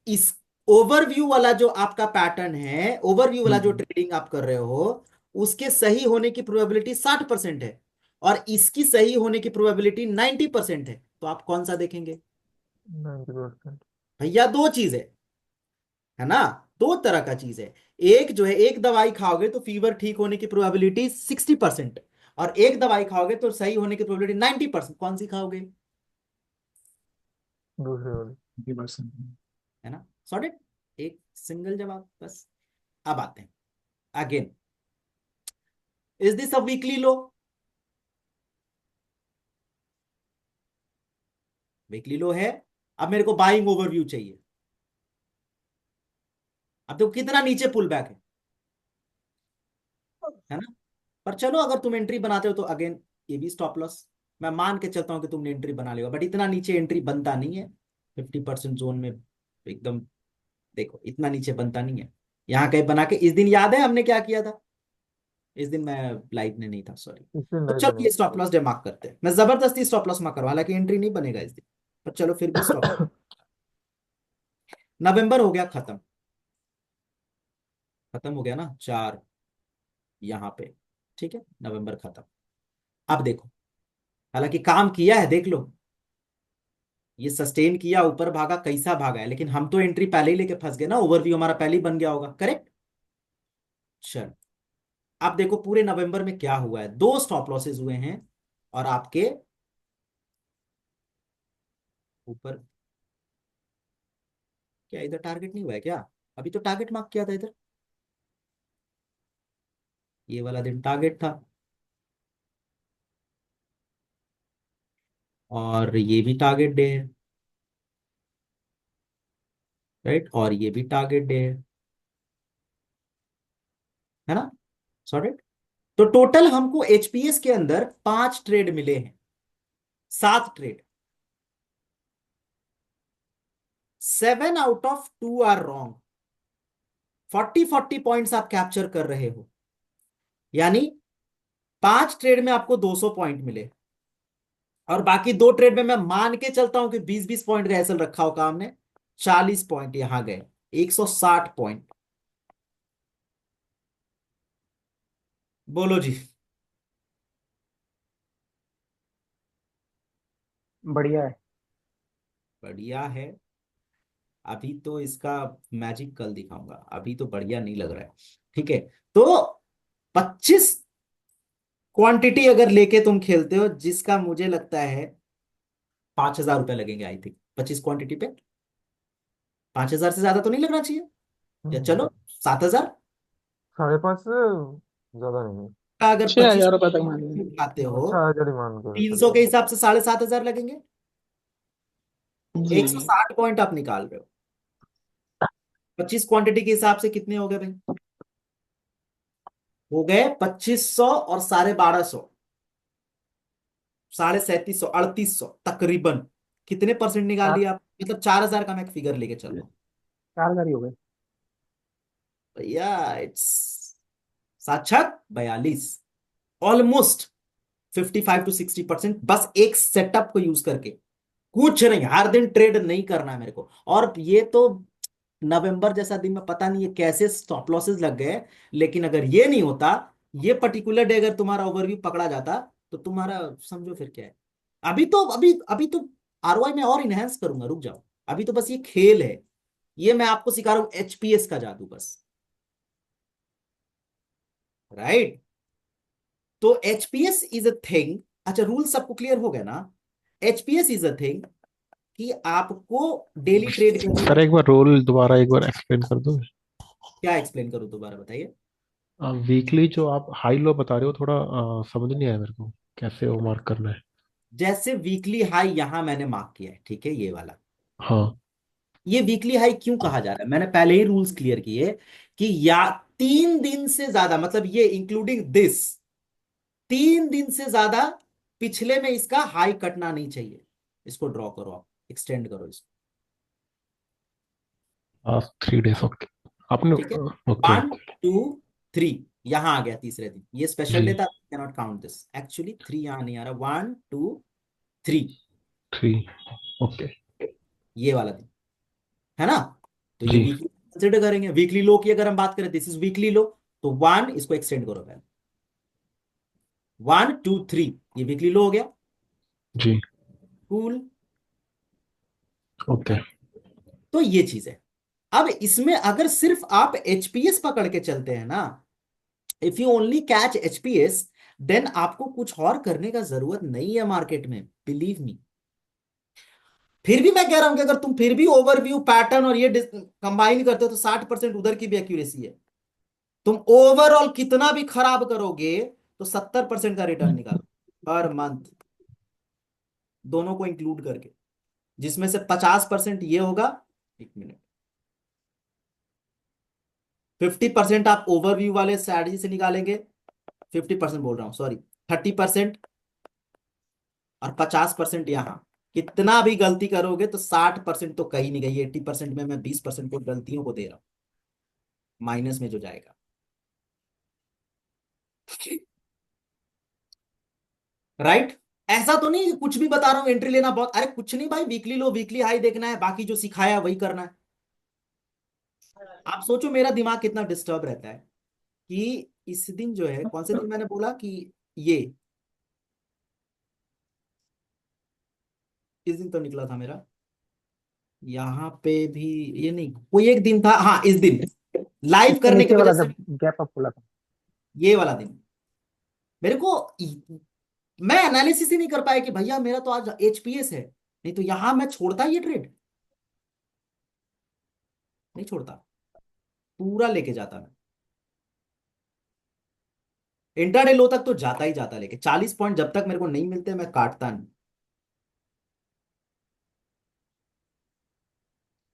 इस ओवरव्यू वाला जो आपका पैटर्न है, ओवरव्यू वाला जो ट्रेडिंग आप कर रहे हो, उसके सही होने की प्रोबेबिलिटी 60% है, और इसकी सही होने की प्रोबेबिलिटी 90% है। तो आप कौन सा देखेंगे? 90%। भैया दो चीज है ना, दो तरह का चीज है। एक जो है, एक दवाई खाओगे तो फीवर ठीक होने की प्रोबेबिलिटी 60%, और एक दवाई खाओगे तो सही होने की प्रोबेबिलिटी 90%। कौन सी खाओगे? दूसरे वाले। 20%। है ना, सॉर्टेड। एक सिंगल जवाब बस। अब आते हैं again, is this a weekly low? Weekly low है। अब मेरे को बाइंग ओवरव्यू चाहिए। अब देखो कितना नीचे पुल बैक है ना। पर चलो, अगर तुम एंट्री बनाते हो तो अगेन ये भी स्टॉप लॉस। मैं मान के चलता हूं कि तुमने एंट्री बना लिया, बट इतना नीचे एंट्री बनता नहीं है 50% जोन में एकदम। देखो इतना नीचे बनता नहीं है, यहाँ कहीं बना के। इस दिन याद है हमने क्या किया था? इस दिन मैं लाइव में नहीं था, सॉरी। इससे तो नहीं चलो बने। ये स्टॉप लॉस डे मार्क करते हैं, मैं जबरदस्ती स्टॉप लॉस मार्क करूँ, हालांकि एंट्री नहीं बनेगा इस दिन, पर चलो फिर भी स्टॉप। नवंबर हो गया खत्म, खत्म हो गया ना 4 यहाँ पे, ठीक है, नवंबर खत्म। अब देखो, हालांकि काम किया है देख लो, ये सस्टेन किया, ऊपर भागा, कैसा भागा है, लेकिन हम तो एंट्री पहले ही लेके फंस गए ना, ओवरव्यू हमारा पहले ही बन गया होगा, करेक्ट? चल, अब देखो पूरे नवंबर में क्या हुआ है। दो स्टॉप लॉसेस हुए हैं, और आपके ऊपर क्या इधर टारगेट नहीं हुआ है क्या? अभी तो टारगेट मार्क किया था इधर, ये वाला दिन टारगेट था, और ये भी टारगेट डे है, राइट, और ये भी टारगेट डे है ना, सॉरी। तो टोटल हमको एचपीएस के अंदर 5 ट्रेड मिले हैं, 7 trade. 7 out of 2 are wrong. 40 points आप कैप्चर कर रहे हो, यानी 5 ट्रेड में आपको 200 पॉइंट मिले, और बाकी 2 ट्रेड में मैं मान के चलता हूं कि 20-20 पॉइंट का ऐसा रखा होगा हमने, 40 पॉइंट यहां गए, 160 पॉइंट। बोलो जी। बढ़िया है। बढ़िया है। अभी तो इसका मैजिक कल दिखाऊंगा, अभी तो बढ़िया नहीं लग रहा है, ठीक है? तो 25 क्वांटिटी अगर लेके तुम खेलते हो, जिसका मुझे लगता है 5,000 रुपये लगेंगे आई थिंक, 25 क्वांटिटी पे 5,000 से ज्यादा तो नहीं लगना चाहिए, या हम्म, चलो 7,000 5.5 से ज्यादा नहीं। का। अगर छह 25 हजार रुपए तक मान लीजिए। उठाते हो 6,000 ही मान के 300 चलते के हैं। हिसाब से 7,500 लगेंगे। जी। 160 पॉइंट आप निकाल रहे हो, 25 क्वांटिटी के हिसाब से कितने हो गए भाई? हो गए 2,500 और 1,250, 3,3700, 3,800 तकरीबन। कितने परसेंट निकाल चार लिया आप? मतलब 4,000 का मैं एक फिगर लेके चल रहा हूँ 4,000 ही हो गए। भैया। इट्स साक्षात 42, ऑलमोस्ट 55 to 60%, बस एक सेटअप को यूज करके। कुछ नहीं, हर दिन ट्रेड नहीं करना है मेरे को। और ये तो नवंबर जैसा दिन में पता नहीं ये कैसे स्टॉप लॉसेस लग गए, लेकिन अगर ये नहीं होता, ये पर्टिकुलर डे अगर तुम्हारा ओवरव्यू पकड़ा जाता, तो तुम्हारा समझो फिर क्या है। अभी तो आरओआई में और इनहेंस करूंगा, रुक जाओ। अभी तो बस ये खेल है, ये मैं आपको सिखा रहा हूं एचपीएस का जादू बस। राइट। तो एचपीएस इज अ थिंग। अच्छा, रूल सबको क्लियर हो गया ना? एचपीएस इज अ थिंग कि आपको डेली ट्रेड करनी सर है। एक बार रोल दोबारा एक बार एक्सप्लेन कर दो। क्या एक्सप्लेन करूं, दोबारा बताइए। वीकली जो आप हाई लो बता रहे हो थोड़ा समझ नहीं आया मेरे को, कैसे वो मार्क करना है। जैसे वीकली हाई यहां मैंने मार्क किया है, ठीक है, ये वाला। हाँ। ये वीकली हाई क्यों कहा जा रहा है? मैंने पहले ही रूल्स क्लियर किए कि या 3 दिन से ज्यादा, मतलब ये इंक्लूडिंग दिस, 3 दिन से ज्यादा पिछले में इसका हाई कटना नहीं चाहिए। इसको ड्रॉ करो आप, एक्सटेंड करो इसको। 3 days ओके। आपने ठीक है, ओके। 1 2 3, यहां आ गया तीसरे दिन, ये स्पेशल जी। डे था, can not count this. Actually 3 यहां नहीं आ रहा, 1 2 3, 3 ओके। ये वाला दिन है ना? तो ये जी। वीकली कंसिडर करेंगे। वीकली लो की अगर हम बात करें, दिस इज वीकली लो, तो 1 इसको एक्सटेंड करो पहले, 1 2 3, ये वीकली लो हो गया। जी। कूल। ओके। तो ये चीज है। अब इसमें अगर सिर्फ आप एचपीएस पकड़ के चलते हैं ना, if you only catch HPS, then आपको कुछ और करने का जरूरत नहीं है मार्केट में, बिलीव मी। फिर भी मैं कह रहा हूं कि अगर तुम फिर भी ओवरव्यू पैटर्न और ये कंबाइन करते हो, तो 60% उधर की भी एक्यूरेसी है। तुम ओवरऑल कितना भी खराब करोगे, तो 70% का रिटर्न निकालो पर मंथ, दोनों को इंक्लूड करके, जिसमें से 50% ये होगा। एक मिनट, 50% आप ओवरव्यू वाले स्ट्रैटेजी से निकालेंगे। 50% बोल रहा हूं, सॉरी, 30%, और 50% यहां। कितना भी गलती करोगे तो 60% तो कहीं नहीं गई, 80% में मैं 20% को गलतियों को दे रहा हूं, माइनस में जो जाएगा। राइट। ऐसा तो नहीं कुछ भी बता रहा हूं एंट्री लेना बहुत, अरे कुछ नहीं भाई, वीकली लो वीकली हाई देखना है, बाकी जो सिखाया वही करना है। आप सोचो मेरा दिमाग कितना डिस्टर्ब रहता है कि इस दिन जो है, कौन से दिन मैंने बोला कि ये इस दिन तो निकला था मेरा, यहाँ पे भी ये नहीं, कोई एक दिन था, हाँ इस दिन लाइव इसके करने की नीचे वजह वाला से। जब गैप अप खुला था। ये वाला दिन मेरे को, मैं एनालिसिस ही नहीं कर पाया कि भैया मेरा तो आज एचपीएस है, नहीं तो यहां मैं छोड़ता ये ट्रेड, नहीं छोड़ता, पूरा लेके जाता मैं। इंट्राडे लो तक तो जाता ही जाता, लेके 40 पॉइंट जब तक मेरे को नहीं मिलते मैं काटता नहीं।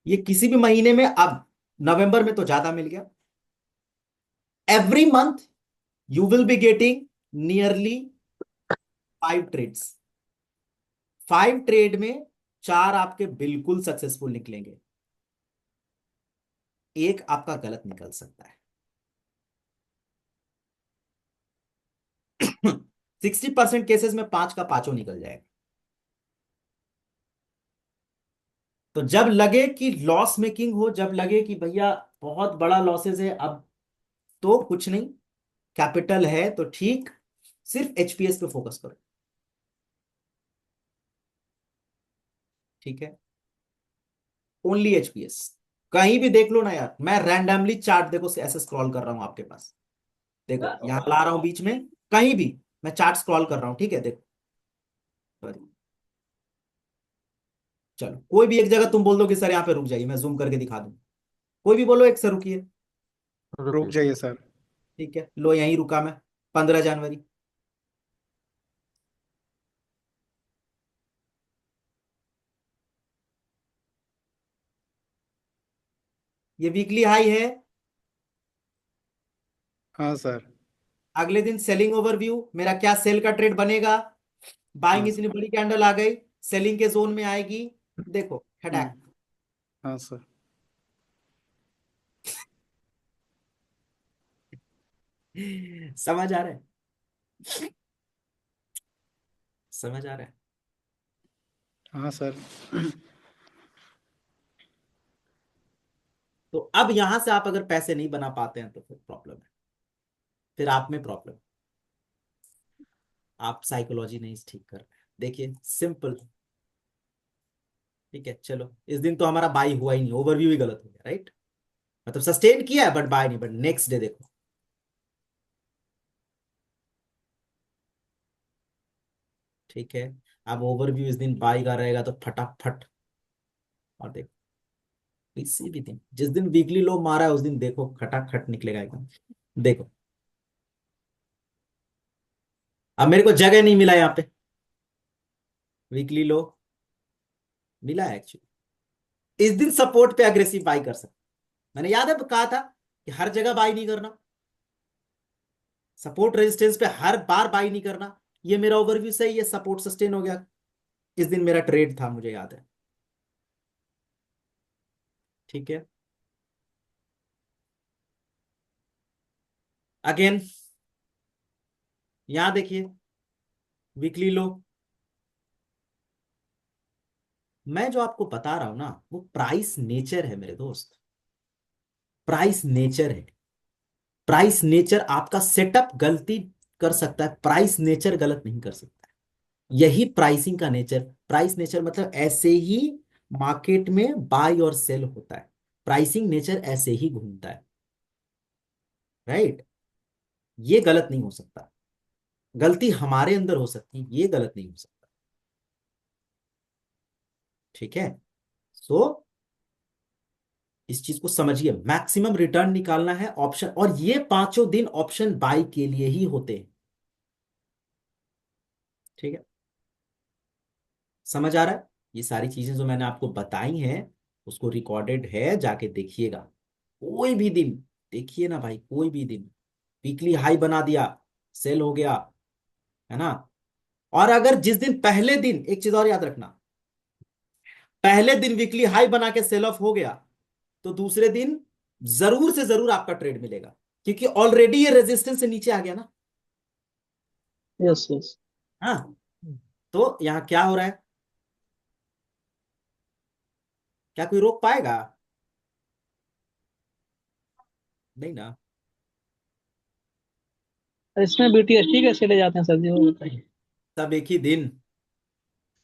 ये किसी भी महीने में, अब नवंबर में तो ज्यादा मिल गया। Every month you will be getting nearly 5 trades. 5 trade में 4 आपके बिल्कुल सक्सेसफुल निकलेंगे, एक आपका गलत निकल सकता है। 60% केसेस में 5 का पांचों निकल जाएगा। तो जब लगे कि लॉस मेकिंग हो, जब लगे कि भैया बहुत बड़ा लॉसेस है अब, तो कुछ नहीं, कैपिटल है तो ठीक, सिर्फ एचपीएस पे फोकस करो। ठीक है, ओनली एचपीएस। कहीं भी देख लो ना यार, मैं रैंडमली चार्ट देखो ऐसे स्क्रॉल कर रहा हूं आपके पास, देखो यहां ला रहा हूं बीच में, कहीं भी मैं चार्ट स्क्रॉल कर रहा हूं, ठीक है, देखो। चलो कोई भी एक जगह तुम बोल दो कि सर यहाँ पे रुक जाइए, मैं जूम करके दिखा दूं। कोई भी बोलो एक सर रुकिए। रुक रुक जाइए सर। ठीक है, लो यहीं रुका मैं। 15 जनवरी। ये वीकली हाई है। हाँ सर। अगले दिन सेलिंग ओवरव्यू, मेरा क्या सेल का ट्रेड बनेगा। बाइंग हाँ इतनी सर। बड़ी कैंडल आ गई, सेलिंग के जोन में आएगी। देखो हम्म, हटाक। हाँ सर। समझ आ रहा है? समझ आ रहा है? हाँ सर। तो अब यहां से आप अगर पैसे नहीं बना पाते हैं तो फिर प्रॉब्लम है, फिर आप में प्रॉब्लम। आप साइकोलॉजी नहीं ठीक कर रहे हैं। देखिए सिंपल। ठीक है चलो, इस दिन तो हमारा बाई हुआ ही नहीं, ओवरव्यू ही गलत हो गया, राइट। मतलब सस्टेन किया है बट बाय नहीं, बट नेक्स्ट डे देखो। ठीक है, अब ओवरव्यू इस दिन बाई का रहेगा तो फटाफट। और देखो किसी भी दिन, जिस दिन वीकली लो मारा है उस दिन देखो खटाखट निकलेगा एकदम। देखो अब मेरे को जगह नहीं मिला यहाँ पे, वीकली लो मिला है एक्चुअली। इस दिन सपोर्ट पे अग्रेसिव बाई कर सकते। मैंने याद है कहा था कि हर जगह बाई नहीं करना, सपोर्ट रेजिस्टेंस पे हर बार बाई नहीं करना। ये मेरा ओवरव्यू सही है, सपोर्ट सस्टेन हो गया। इस दिन मेरा ट्रेड था, मुझे याद है। ठीक है, अगेन यहां देखिए वीकली लो। मैं जो आपको बता रहा हूं ना वो प्राइस नेचर है मेरे दोस्त, प्राइस नेचर है। प्राइस नेचर आपका सेटअप गलती कर सकता है, प्राइस नेचर गलत नहीं कर सकता है। यही प्राइसिंग का नेचर। प्राइस नेचर मतलब ऐसे ही मार्केट में बाय और सेल होता है, प्राइसिंग नेचर ऐसे ही घूमता है, राइट। ये गलत नहीं हो सकता। गलती हमारे अंदर हो सकती है, ये गलत नहीं हो सकता। ठीक है, सो इस चीज को समझिए, मैक्सिमम रिटर्न निकालना है ऑप्शन, और ये पांचों दिन ऑप्शन बाय के लिए ही होते हैं। ठीक है, समझ आ रहा है? ये सारी चीजें जो मैंने आपको बताई हैं उसको रिकॉर्डेड है, जाके देखिएगा। कोई भी दिन देखिए ना भाई, कोई भी दिन वीकली हाई बना दिया, सेल हो गया, है ना। और अगर जिस दिन पहले दिन, एक चीज और याद रखना, पहले दिन वीकली हाई बना के सेल ऑफ हो गया तो दूसरे दिन जरूर से जरूर आपका ट्रेड मिलेगा, क्योंकि ऑलरेडी ये रेजिस्टेंस से नीचे आ गया ना। Yes yes. हाँ, तो यहां क्या हो रहा है, क्या कोई रोक पाएगा? नहीं ना। इसमें बीटीएसटी कैसे ले जाते हैं सर जी, वो बताइए। सब एक ही दिन।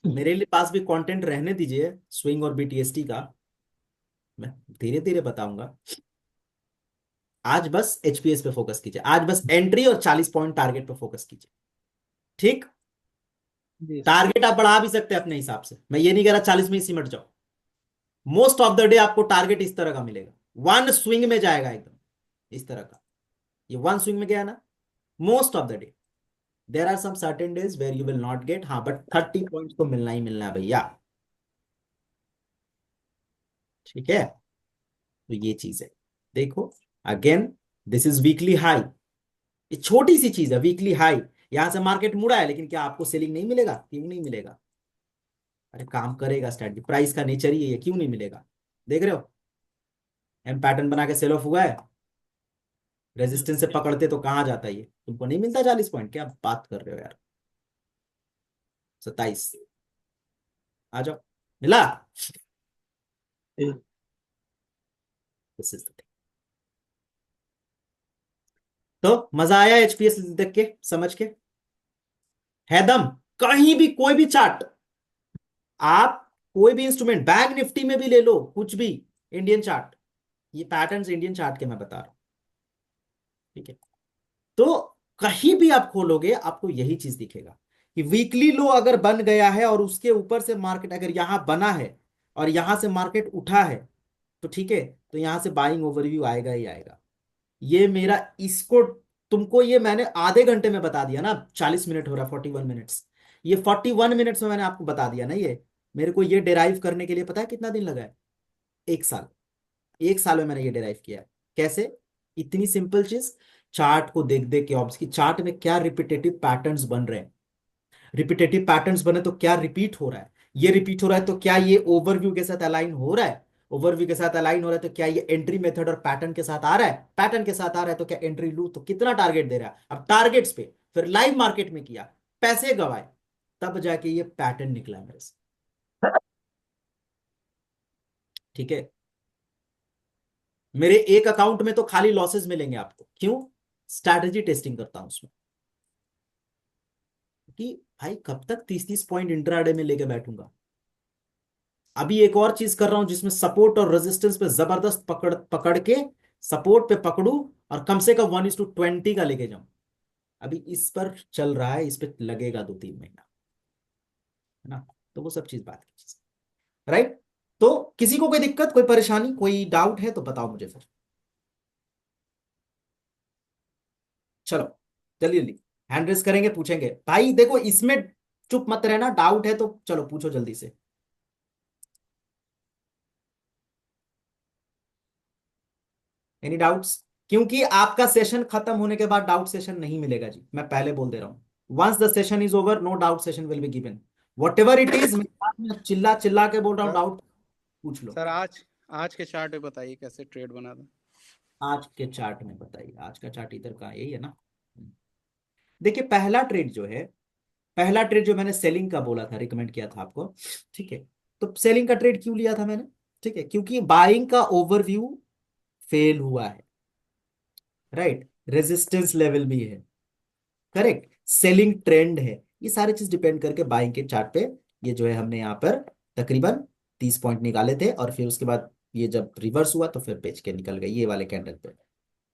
मेरे लिए पास भी कंटेंट रहने दीजिए स्विंग और बीटीएसटी का, मैं धीरे धीरे बताऊंगा। आज बस एचपीएस पे फोकस कीजिए, आज बस एंट्री और 40 पॉइंट टारगेट पे फोकस कीजिए। ठीक, जी सर। टारगेट आप बढ़ा भी सकते हैं अपने हिसाब से, मैं ये नहीं कह रहा 40 में ही सिमट जाओ। मोस्ट ऑफ द डे आपको टारगेट इस तरह का मिलेगा, वन स्विंग में जाएगा एकदम इस तरह का। ये वन स्विंग में गया ना, most of the day. There are some certain days where you will not get, हाँ बट 30 पॉइंट तो मिलना ही मिलना है भैया। ठीक है, तो ये चीज है। देखो again, this is weekly high. ये छोटी सी चीज है, वीकली हाई। यहां से मार्केट मुड़ा है, लेकिन क्या आपको सेलिंग नहीं मिलेगा? क्यों नहीं मिलेगा? अरे काम करेगा स्ट्रेटजी, प्राइस का नेचर ही है ये, क्यों नहीं मिलेगा? देख रहे हो, एम पैटर्न बना के सेल ऑफ हुआ है, रेजिस्टेंस से पकड़ते तो कहाँ जाता है ये? तुमको नहीं मिलता 40 पॉइंट? क्या बात कर रहे हो यार। 27, आ जाओ, मिला। This is the thing. तो मजा आया एचपीएस देख के, समझ के? है दम? कहीं भी कोई भी चार्ट, आप कोई भी इंस्ट्रूमेंट, बैंक निफ्टी में भी ले लो, कुछ भी, इंडियन चार्ट, ये पैटर्न्स इंडियन चार्ट के मैं बता रहा हूं। ठीक है, तो कहीं भी आप खोलोगे आपको यही चीज दिखेगा कि वीकली लो अगर बन गया है और उसके ऊपर से मार्केट अगर यहां बना है और यहां से मार्केट उठा है, तो ठीक है, तो यहां से बाइंग ओवरव्यू आएगा ही आएगा। ये मेरा, इसको तुमको ये मैंने आधे घंटे में बता दिया ना, 40 मिनट हो रहा है, 41 मिनट्स, ये 41 मिनट्स में मैंने आपको बता दिया ना। ये मेरे को ये डिराइव करने के लिए पता है कितना दिन लगा है? 1 साल। 1 साल में मैंने ये डिराइव किया है। कैसे? इतनी सिंपल चीज, चार्ट को देख देख के, ऑब्स की चार्ट में क्या रिपीटेटिव पैटर्न्स बन रहे हैं, रिपीटेटिव पैटर्न्स बने तो क्या रिपीट हो रहा है, ये रिपीट हो रहा है तो क्या ये ओवरव्यू के साथ अलाइन हो रहा है, ओवरव्यू के साथ अलाइन हो रहा है तो क्या ये एंट्री मेथड और पैटर्न के साथ आ रहा है, पैटर्न के साथ आ रहा है तो क्या एंट्री लू, तो कितना टारगेट दे रहा है। अब टारगेट्स पे फिर लाइव मार्केट में किया, पैसे गवाए, तब जाके ये पैटर्न निकला मेरे से। ठीक है, मेरे एक अकाउंट में तो खाली लॉसेस मिलेंगे आपको, क्यों? स्ट्रैटेजी टेस्टिंग करता हूं उसमें, कि भाई कब तक 30-30 पॉइंट इंट्राडे में लेके बैठूंगा। अभी एक और चीज कर रहा हूं जिसमें सपोर्ट और रेजिस्टेंस पे जबरदस्त पकड़ पकड़ के, सपोर्ट पे पकड़ू और कम से कम 1:20 का लेके जाऊं। अभी इस पर चल रहा है, इस पे लगेगा 2-3 महीना, है ना। तो वो सब चीज बात की चीज, राइट। तो किसी को कोई दिक्कत, कोई परेशानी, कोई डाउट है तो बताओ मुझे फिर। चलो जल्दी जल्दी हैंड रेस करेंगे, पूछेंगे भाई, देखो इसमें चुप मत रहना, डाउट है तो चलो पूछो जल्दी से। Any doubts? क्योंकि आपका सेशन खत्म होने के बाद डाउट सेशन नहीं मिलेगा जी, मैं पहले बोल दे रहा हूं। Once the session is over, no doubt session will be given, whatever it is. मैं चिल्ला चिल्ला के बोल रहा हूँ, सर डाउट पूछ लो। सर आज के चार्ट पे बताइए कैसे ट्रेड बना था। आज के चार्ट में बताइए, आज का चार्ट इधर का यही है ना। देखिए पहला ट्रेड जो है, पहला ट्रेड जो मैंने सेलिंग का बोला था, रिकमेंड किया था आपको, ठीक है। तो सेलिंग का ट्रेड क्यों लिया था मैंने? ठीक है, क्योंकि बाइंग का ओवरव्यू फेल हुआ है, राइट, रेजिस्टेंस लेवल भी है, करेक्ट, सेलिंग ट्रेंड है, ये सारी चीज डिपेंड करके बाइंग के चार्ट पे, ये जो है हमने यहाँ पर तकरीबन 30 पॉइंट निकाले थे, और फिर उसके बाद ये जब रिवर्स हुआ तो फिर बेच के निकल गए ये वाले कैंडल पे।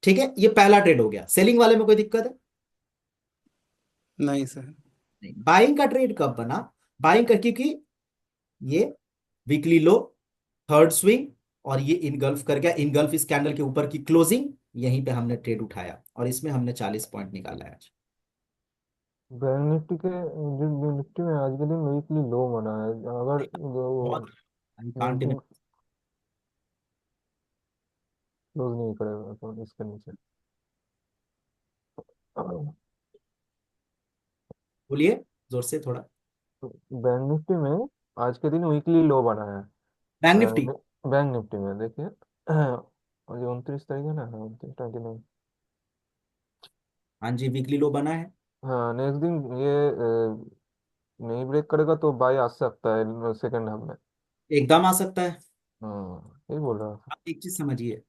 ठीक है, ये पहला ट्रेड हो गया। सेलिंग वाले में कोई दिक्कत है? नहीं सर। नहीं। बाइंग का ट्रेड कब बना? बाइंग का, क्योंकि ये वीकली लो, थर्ड स्विंग, और ये इनगल्फ कर गया, इनगल्फ इस कैंडल के ऊपर की क्लोजिंग, यहीं पे हमने ट्रेड उठाया और इसमें हमने 40 पॉइंट निकाला है आज। बैंक निफ्टी के जो निफ्टी में आज के दिन वीकली लो बना है, अगर बहुत, वो आई कांट नीचे इवन। क्लोज नहीं करेगा तो इसके नीचे। बोलिए जोर से थोड़ा। बैंक निफ्टी में आज के दिन वीकली लो बना है। बैंक निफ्टी, बैंक निफ्टी में देखिए, और ये 29 तारीख है ना, 29/29। हाँ जी, वीकली लो बना है। हाँ, नेक्स्ट दिन ये नहीं ब्रेक करेगा तो बाय आ सकता है सेकंड हाफ में। एकदम आ सकता है। हाँ, यही बोल रहा था। आप एक चीज समझिए,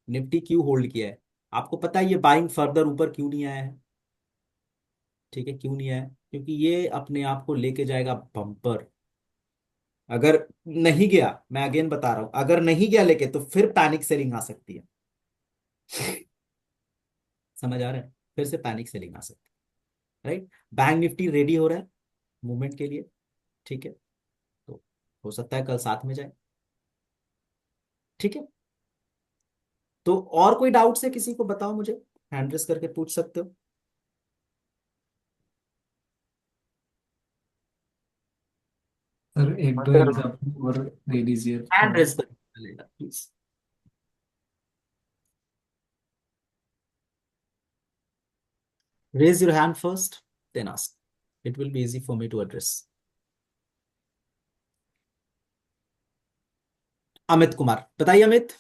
निफ्टी क्यों होल्ड किया है? आपको पता है ये बाइंग फर्दर ऊपर क्यों नहीं आया है? ठीक है, क्यों नहीं आया है? क्योंकि ये अपने आप को लेके जाएगा बम्पर। अगर नहीं गया, मैं अगेन बता रहा हूं, अगर नहीं गया लेके, तो फिर पैनिक सेलिंग आ सकती है। समझ आ रहा है? फिर से पैनिक सेलिंग आ सकती है, राइट। बैंक निफ्टी रेडी हो रहा है मूवमेंट के लिए, ठीक है, तो हो सकता है कल साथ में जाए। ठीक है, तो और कोई डाउट्स है किसी को? बताओ मुझे, हैंड रेस करके पूछ सकते हो। सर एक दो अगर एग्जाम्पल और दे दीजिए हैंड थोड़ा। रेस करके चलेगा please. Raise your hand first, then ask. It will be easy for me to address. Amit Kumar, बताइए अमित।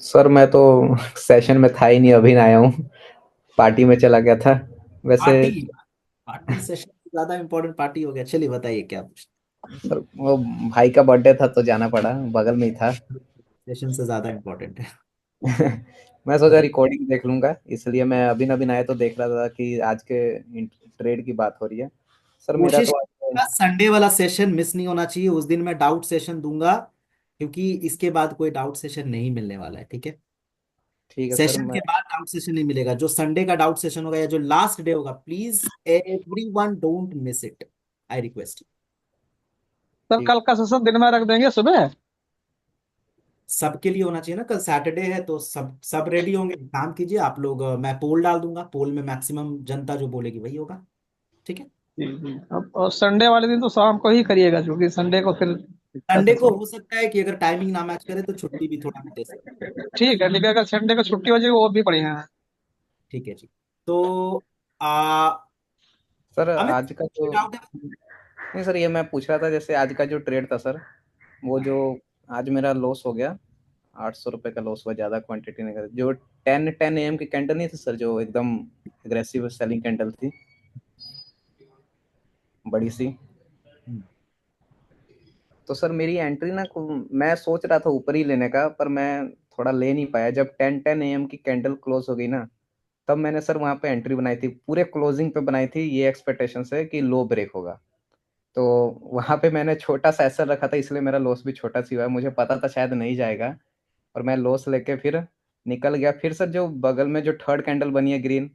सर मैं तो सेशन में था ही नहीं, अभी आया हूँ, पार्टी में चला गया था वैसे। पार्टी, पार्टी सेशन से ज्यादा इंपॉर्टेंट पार्टी हो गया। चलिए बताइए क्या पूछना। सर वो भाई का बर्थडे था तो जाना पड़ा, बगल में ही था। सेशन से ज्यादा इंपॉर्टेंट है। मैं सोचा बताइए। रिकॉर्डिंग देख लूंगा, इसलिए मैं अभी नवीन आया तो देख रहा था कि आज के ट्रेड की बात हो रही है। सर मेरा कोशिश तो आज, कीजिएगा संडे वाला सेशन मिस नहीं होना चाहिए, उस दिन मैं डाउट सेशन दूंगा, क्योंकि इसके बाद कोई डाउट सेशन नहीं मिलने वाला है, ठीक है। ठीक है सर। सेशन मैं के बाद डाउट सेशन नहीं मिलेगा, जो संडे का डाउट सेशन होगा या जो लास्ट डे होगा, please everyone don't miss it, I request. Sir ठीक। कल का सेशन दिन में रख देंगे सुबह। सबके लिए होना चाहिए ना, कल सैटरडे है तो सब रेडी होंगे। एक काम कीजिए आप लोग, मैं पोल डाल दूंगा, पोल में मैक्सिमम जनता जो बोलेगी वही होगा। ठीक है। जी जी। अब और संडे वाले दिन तो शाम को ही करिएगा, क्योंकि संडे को फिर दिक्कत संडे है को थोड़ी। हो सकता है कि अगर टाइमिंग ना मैच करे तो छुट्टी भी थोड़ा मैं दे सकता हूँ। ठीक है ठीक है, अगर संडे को छुट्टी हो जाएगी वो भी बढ़िया है। ठीक है जी। तो आ सर अमित, आज का कोई जो डाउट है? नहीं सर, ये मैं पूछ रहा था, जैसे आज का जो ट्रेड था सर, वो जो आज मेरा लॉस हो गया, 800 रुपये का लॉस हुआ, ज़्यादा क्वांटिटी नहीं कर, जो 10 AM की कैंडल नहीं थी सर, जो एकदम एग्रेसिव सेलिंग कैंडल थी, बड़ी सी। हम्म, तो सर मेरी एंट्री ना मैं सोच रहा था ऊपर ही लेने का, पर मैं थोड़ा ले नहीं पाया। जब 10 AM की कैंडल क्लोज हो गई ना, तब मैंने सर वहाँ पे एंट्री बनाई थी, पूरे क्लोजिंग पे बनाई थी, ये एक्सपेक्टेशन से कि लो ब्रेक होगा। तो वहाँ पे मैंने छोटा सा एसएल रखा था, इसलिए मेरा लॉस भी छोटा सी हुआ है। मुझे पता था शायद नहीं जाएगा, और मैं लॉस लेके फिर निकल गया। फिर सर जो बगल में जो थर्ड कैंडल बनी है ग्रीन,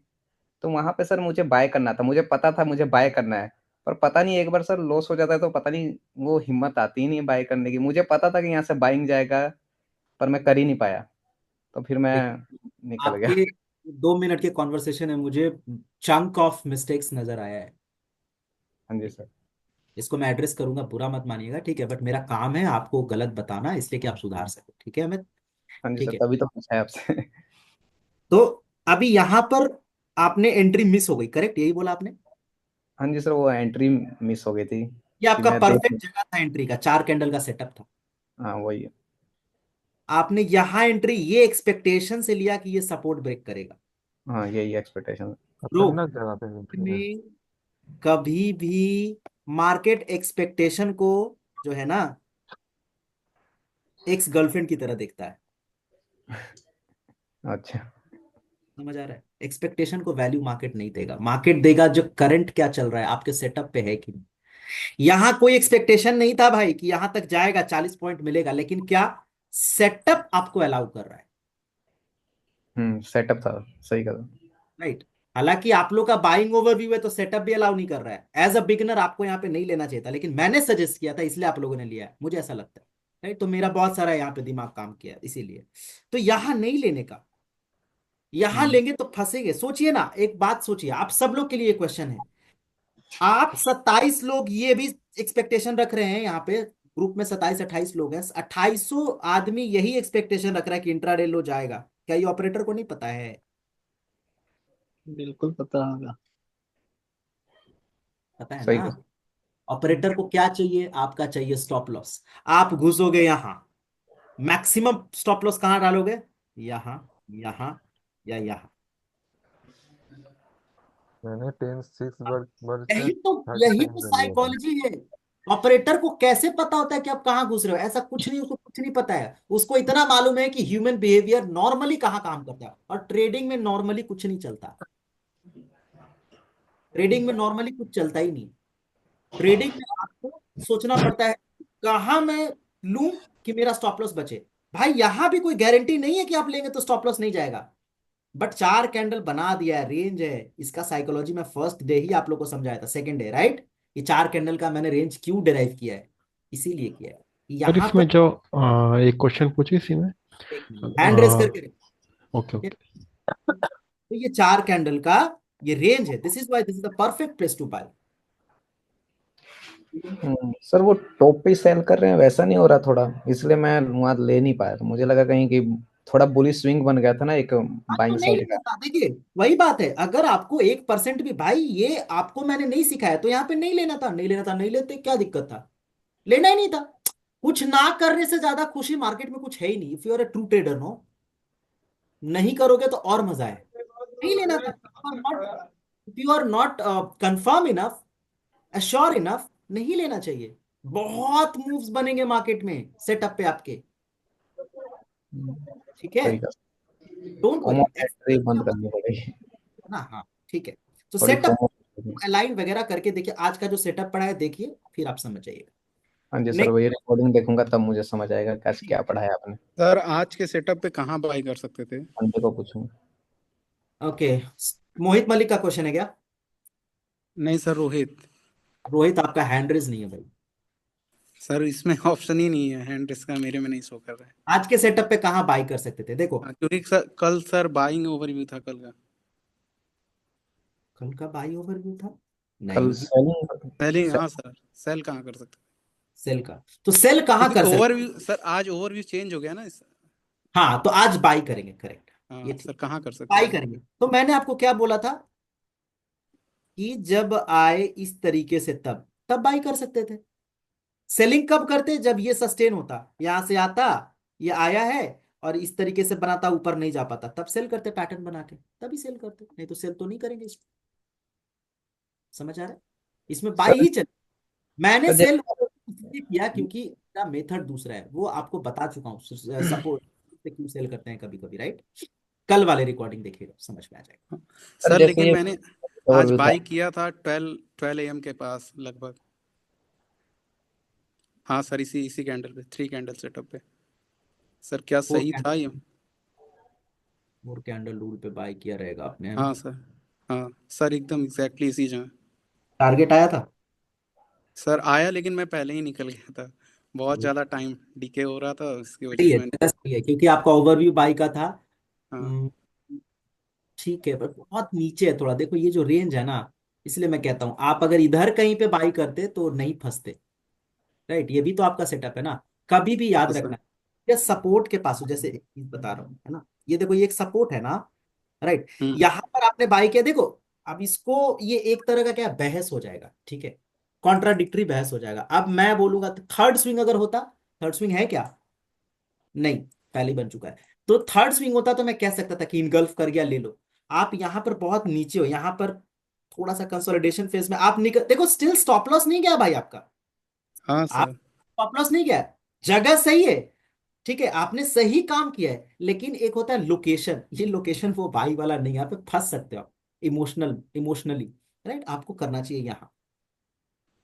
तो वहाँ पे सर मुझे बाय करना था, मुझे पता था मुझे बाय करना है। पर पता नहीं, एक बार सर लॉस हो जाता है तो पता नहीं वो हिम्मत आती ही नहीं बाय करने की। मुझे पता था कि यहाँ से बाइंग जाएगा, पर मैं कर ही नहीं पाया, तो फिर मैं देखिए, निकल गया। आपके 2 मिनट के कॉन्वर्सेशन में मुझे चंक ऑफ मिस्टेक्स नजर आया है। हाँ जी सर। इसको मैं एड्रेस करूंगा, बुरा मत मानिएगा, ठीक है, बट मेरा काम है आपको गलत बताना, इसलिए कि आप सुधार सको। ठीक है अमित? हाँ जी सर, ठीक है। तभी तो पूछा है आपसे। तो अभी यहां पर आपने एंट्री मिस हो गई, करेक्ट? यही बोला आपने? हाँ जी सर, वो एंट्री मिस हो गई थी ये कि आपका मैं देख। परफेक्ट जगह था एंट्री का, 4 कैंडल का सेटअप था। हाँ वही है। आपने यहां एंट्री ये एक्सपेक्टेशन से लिया कि ये सपोर्ट ब्रेक करेगा। हाँ यही एक्सपेक्टेशन। ब्रो, खतरनाक जगह पे एंट्री है। में कभी भी मार्केट एक्सपेक्टेशन को, जो है ना, एक्स गर्लफ्रेंड की तरह देखता है। अच्छा। समझ आ रहा है? एक्सपेक्टेशन को वैल्यू मार्केट नहीं देगा, मार्केट देगा जो करंट क्या चल रहा है, आपके सेटअप पे है कि नहीं। यहां कोई एक्सपेक्टेशन नहीं था भाई कि यहां तक जाएगा, 40 पॉइंट मिलेगा, लेकिन क्या सेटअप आपको अलाउ कर रहा है? सेटअप था, सही कहा। राइट। हालांकि आप लोग का बाइंग ओवरव्यू है तो सेटअप भी अलाउ नहीं कर रहा है। एज अ बिगिनर आपको यहाँ पे नहीं लेना चाहिए था, लेकिन मैंने सजेस्ट किया था इसलिए आप लोगों ने लिया है, मुझे ऐसा लगता है। राइट, तो मेरा बहुत सारा यहाँ पे दिमाग काम किया इसीलिए। तो यहाँ नहीं लेने का, यहाँ हम्म, लेंगे तो फंसेंगे। सोचिए ना, एक बात सोचिए, आप सब लोग के लिए क्वेश्चन है। आप 27 लोग ये भी एक्सपेक्टेशन रख रहे हैं, यहाँ पे ग्रुप में 27-28 लोग हैं, 2800 आदमी यही एक्सपेक्टेशन रख रहा है कि इंट्राडे लो जाएगा। क्या ये ऑपरेटर को नहीं पता है? बिल्कुल पता होगा। पता है सही ना? कहा। ऑपरेटर को क्या चाहिए? आपका चाहिए स्टॉप लॉस। आप घुसोगे यहां, मैक्सिमम स्टॉप लॉस कहां डालोगे? यहां, यहां, या यहां। मैंने 10-6 बार से यही तो 30 यही टाइम तो ले लिया था। साइकोलॉजी है। ऑपरेटर को कैसे पता होता है कि आप कहां घुस रहे हो? ऐसा कुछ नहीं, उसको कुछ नहीं पता है। उसको इतना मालूम है कि ह्यूमन बिहेवियर नॉर्मली कहाँ काम करता है, और ट्रेडिंग में नॉर्मली कुछ नहीं चलता। ट्रेडिंग में नॉर्मली कुछ चलता ही नहीं। ट्रेडिंग में आपको सोचना पड़ता है कहां मैं लूं कि मेरा स्टॉप लॉस बचे। भाई यहां भी कोई गारंटी नहीं है कि आप लेंगे तो स्टॉप लॉस नहीं जाएगा, बट 4 कैंडल बना दिया है, रेंज है। इसका साइकोलॉजी मैं फर्स्ट डे ही आप लोग को समझाया था, सेकंड डे, राइट? ये 4 कैंडल का मैंने रेंज क्यों डिराइव किया है, इसीलिए किया है। सर यहां इसमें तक जो एक क्वेश्चन पूछे इसी में। एक मिनट हैंड रेस करके रखिए। Okay okay. तो ये 4 कैंडल का ये रेंज है, this is why this is the perfect place to buy. Sir वो टॉप पे सेल कर रहे हैं, वैसा नहीं हो रहा थोड़ा, इसलिए मैं वहां ले नहीं पाया था। मुझे लगा कहीं कि थोड़ा बुलिश स्विंग बन गया था ना, एक हाँ, तो बाइंग नहीं साइड का। लेना था। देखिए वही बात है, अगर आपको 1% भी, भाई ये आपको मैंने नहीं सिखाया तो यहाँ पे नहीं लेना था, नहीं लेना था, नहीं लेते, क्या दिक्कत था? लेना ही नहीं था। कुछ ना करने से ज्यादा खुशी मार्केट में कुछ है ही नहीं। If you are a true trader, no, नहीं करोगे तो और मजा है। नहीं लेना था। If you are not confirm enough, assure enough, नहीं लेना चाहिए। बहुत मूव्स बनेंगे मार्केट में सेटअप पे आपके। ठीक है, सही कहा। Don't FOMO worry. एंट्री बंद करनी पड़ेगी। ना, हाँ, ठीक है। तो थोड़ी सेटअप फोमो। अलाइन वगैरह करके देखिए, आज का जो सेटअप पड़ा है देखिए, फिर आप समझ जाइएगा। हाँ जी सर, नेक्स्ट। वही रिकॉर्डिंग देखूंगा तब मुझे समझ आएगा कैसे क्या पढ़ाया आपने। सर आज के सेटअप पे कहाँ बाई कर सकते थे? अंडे को पूछूंगा। ओके, मोहित मलिक का क्वेश्चन है क्या? नहीं सर, रोहित। रोहित, आपका हैंड रेज नहीं है भाई। सर इसमें ऑप्शन ही नहीं है, हैंड रिस्क का मेरे में नहीं शो कर रहा है। आज के सेटअप पे कहाँ बाई कर सकते थे? देखो, हाँ, क्योंकि सर कल सर बाइंग ओवरव्यू था कल का। कल का बाई ओवरव्यू था? कल नहीं, सेलिंग सेलिंग, हाँ सर, सेल कहाँ कर सकते सेल का तो सेल कहाँ क्योंकि कर सकते? ओवरव्यू सर आज ओवरव्यू चेंज हो गया ना हाँ, तो आज बाई करेंगे, करेक्ट, ये हाँ ठीक, सर, कहाँ कर सकते बाई थे? करेंगे। तो मैंने आपको क्या बोला था कि जब आए इस तरीके से तब तब बाई कर सकते थे। सेलिंग कब करते? जब ये सस्टेन होता, यहां से आता, ये आया है और इस तरीके से बनाता, ऊपर नहीं जा पाता, तब सेल करते, पैटर्न बना के तभी सेल करते, नहीं तो सेल तो नहीं करेंगे इसमें। समझ आ रहा है? इसमें बाई सर। ही चल। मैंने सर सेल इसलिए किया क्योंकि मेरा मेथड दूसरा है, वो आपको बता चुका हूँ, सपोर्ट क्यों सेल करते हैं कभी कभी, राइट? कल वाले रिकॉर्डिंग देखिएगा, समझ में आ जाएगा। सर जैसे लेकिन ये मैंने आज ओवरव्यू था। बाई किया था 12 AM के पास लगभग। हाँ सर, इसी इसी कैंडल पे, 3 कैंडल सेटअप पे। सर क्या फोर सही था ये? कैंडल, फोर कैंडल रूल पे बाई किया रहेगा आपने, है ना? हाँ सर, हाँ सर, एकदम एग्जैक्टली इसी जगह। टारगेट आया था? सर आया, लेकिन मैं पहले ही निकल गया था, बहुत ज़्यादा टाइम डीके हो रहा था, इसकी वजह सही से है, मैंने। जगह सही है, क्योंकि आपका ओवरव्यू बाई का था। हाँ हम्म, ठीक है, पर बहुत नीचे है थोड़ा, देखो ये जो रेंज है ना, इसलिए मैं कहता हूँ आप अगर इधर कहीं पे बाई करते तो नहीं फंसते, राइट? ये भी तो आपका सेटअप है ना। कभी भी याद हाँ सर। रखना, ये सपोर्ट के पास हो, जैसे एक चीज बता रहा हूँ, है ना, ये देखो ये एक सपोर्ट है ना, राइट? हम्म। यहां पर आपने बाई किया, देखो अब इसको, ये एक तरह का क्या बहस हो जाएगा, ठीक है, कॉन्ट्राडिक्टरी बहस हो जाएगा। अब मैं बोलूंगा थर्ड स्विंग अगर होता, थर्ड स्विंग है क्या? नहीं, पहले बन चुका है। तो थर्ड स्विंग होता तो मैं कह सकता था कि इनगल्फ कर गया, ले लो। आप यहां पर बहुत नीचे हो, यहां पर थोड़ा सा कंसोलिडेशन फेज में आप निकल, देखो स्टिल स्टॉप लॉस नहीं गया भाई आपका, हाँ आप सर। स्टॉप लॉस नहीं गया, जगह सही है, ठीक है, आपने सही काम किया है, लेकिन एक होता है लोकेशन, ये लोकेशन वो भाई वाला नहीं है, यहाँ पे फंस सकते हो आप, इमोशनली, राइट? आपको करना चाहिए यहाँ,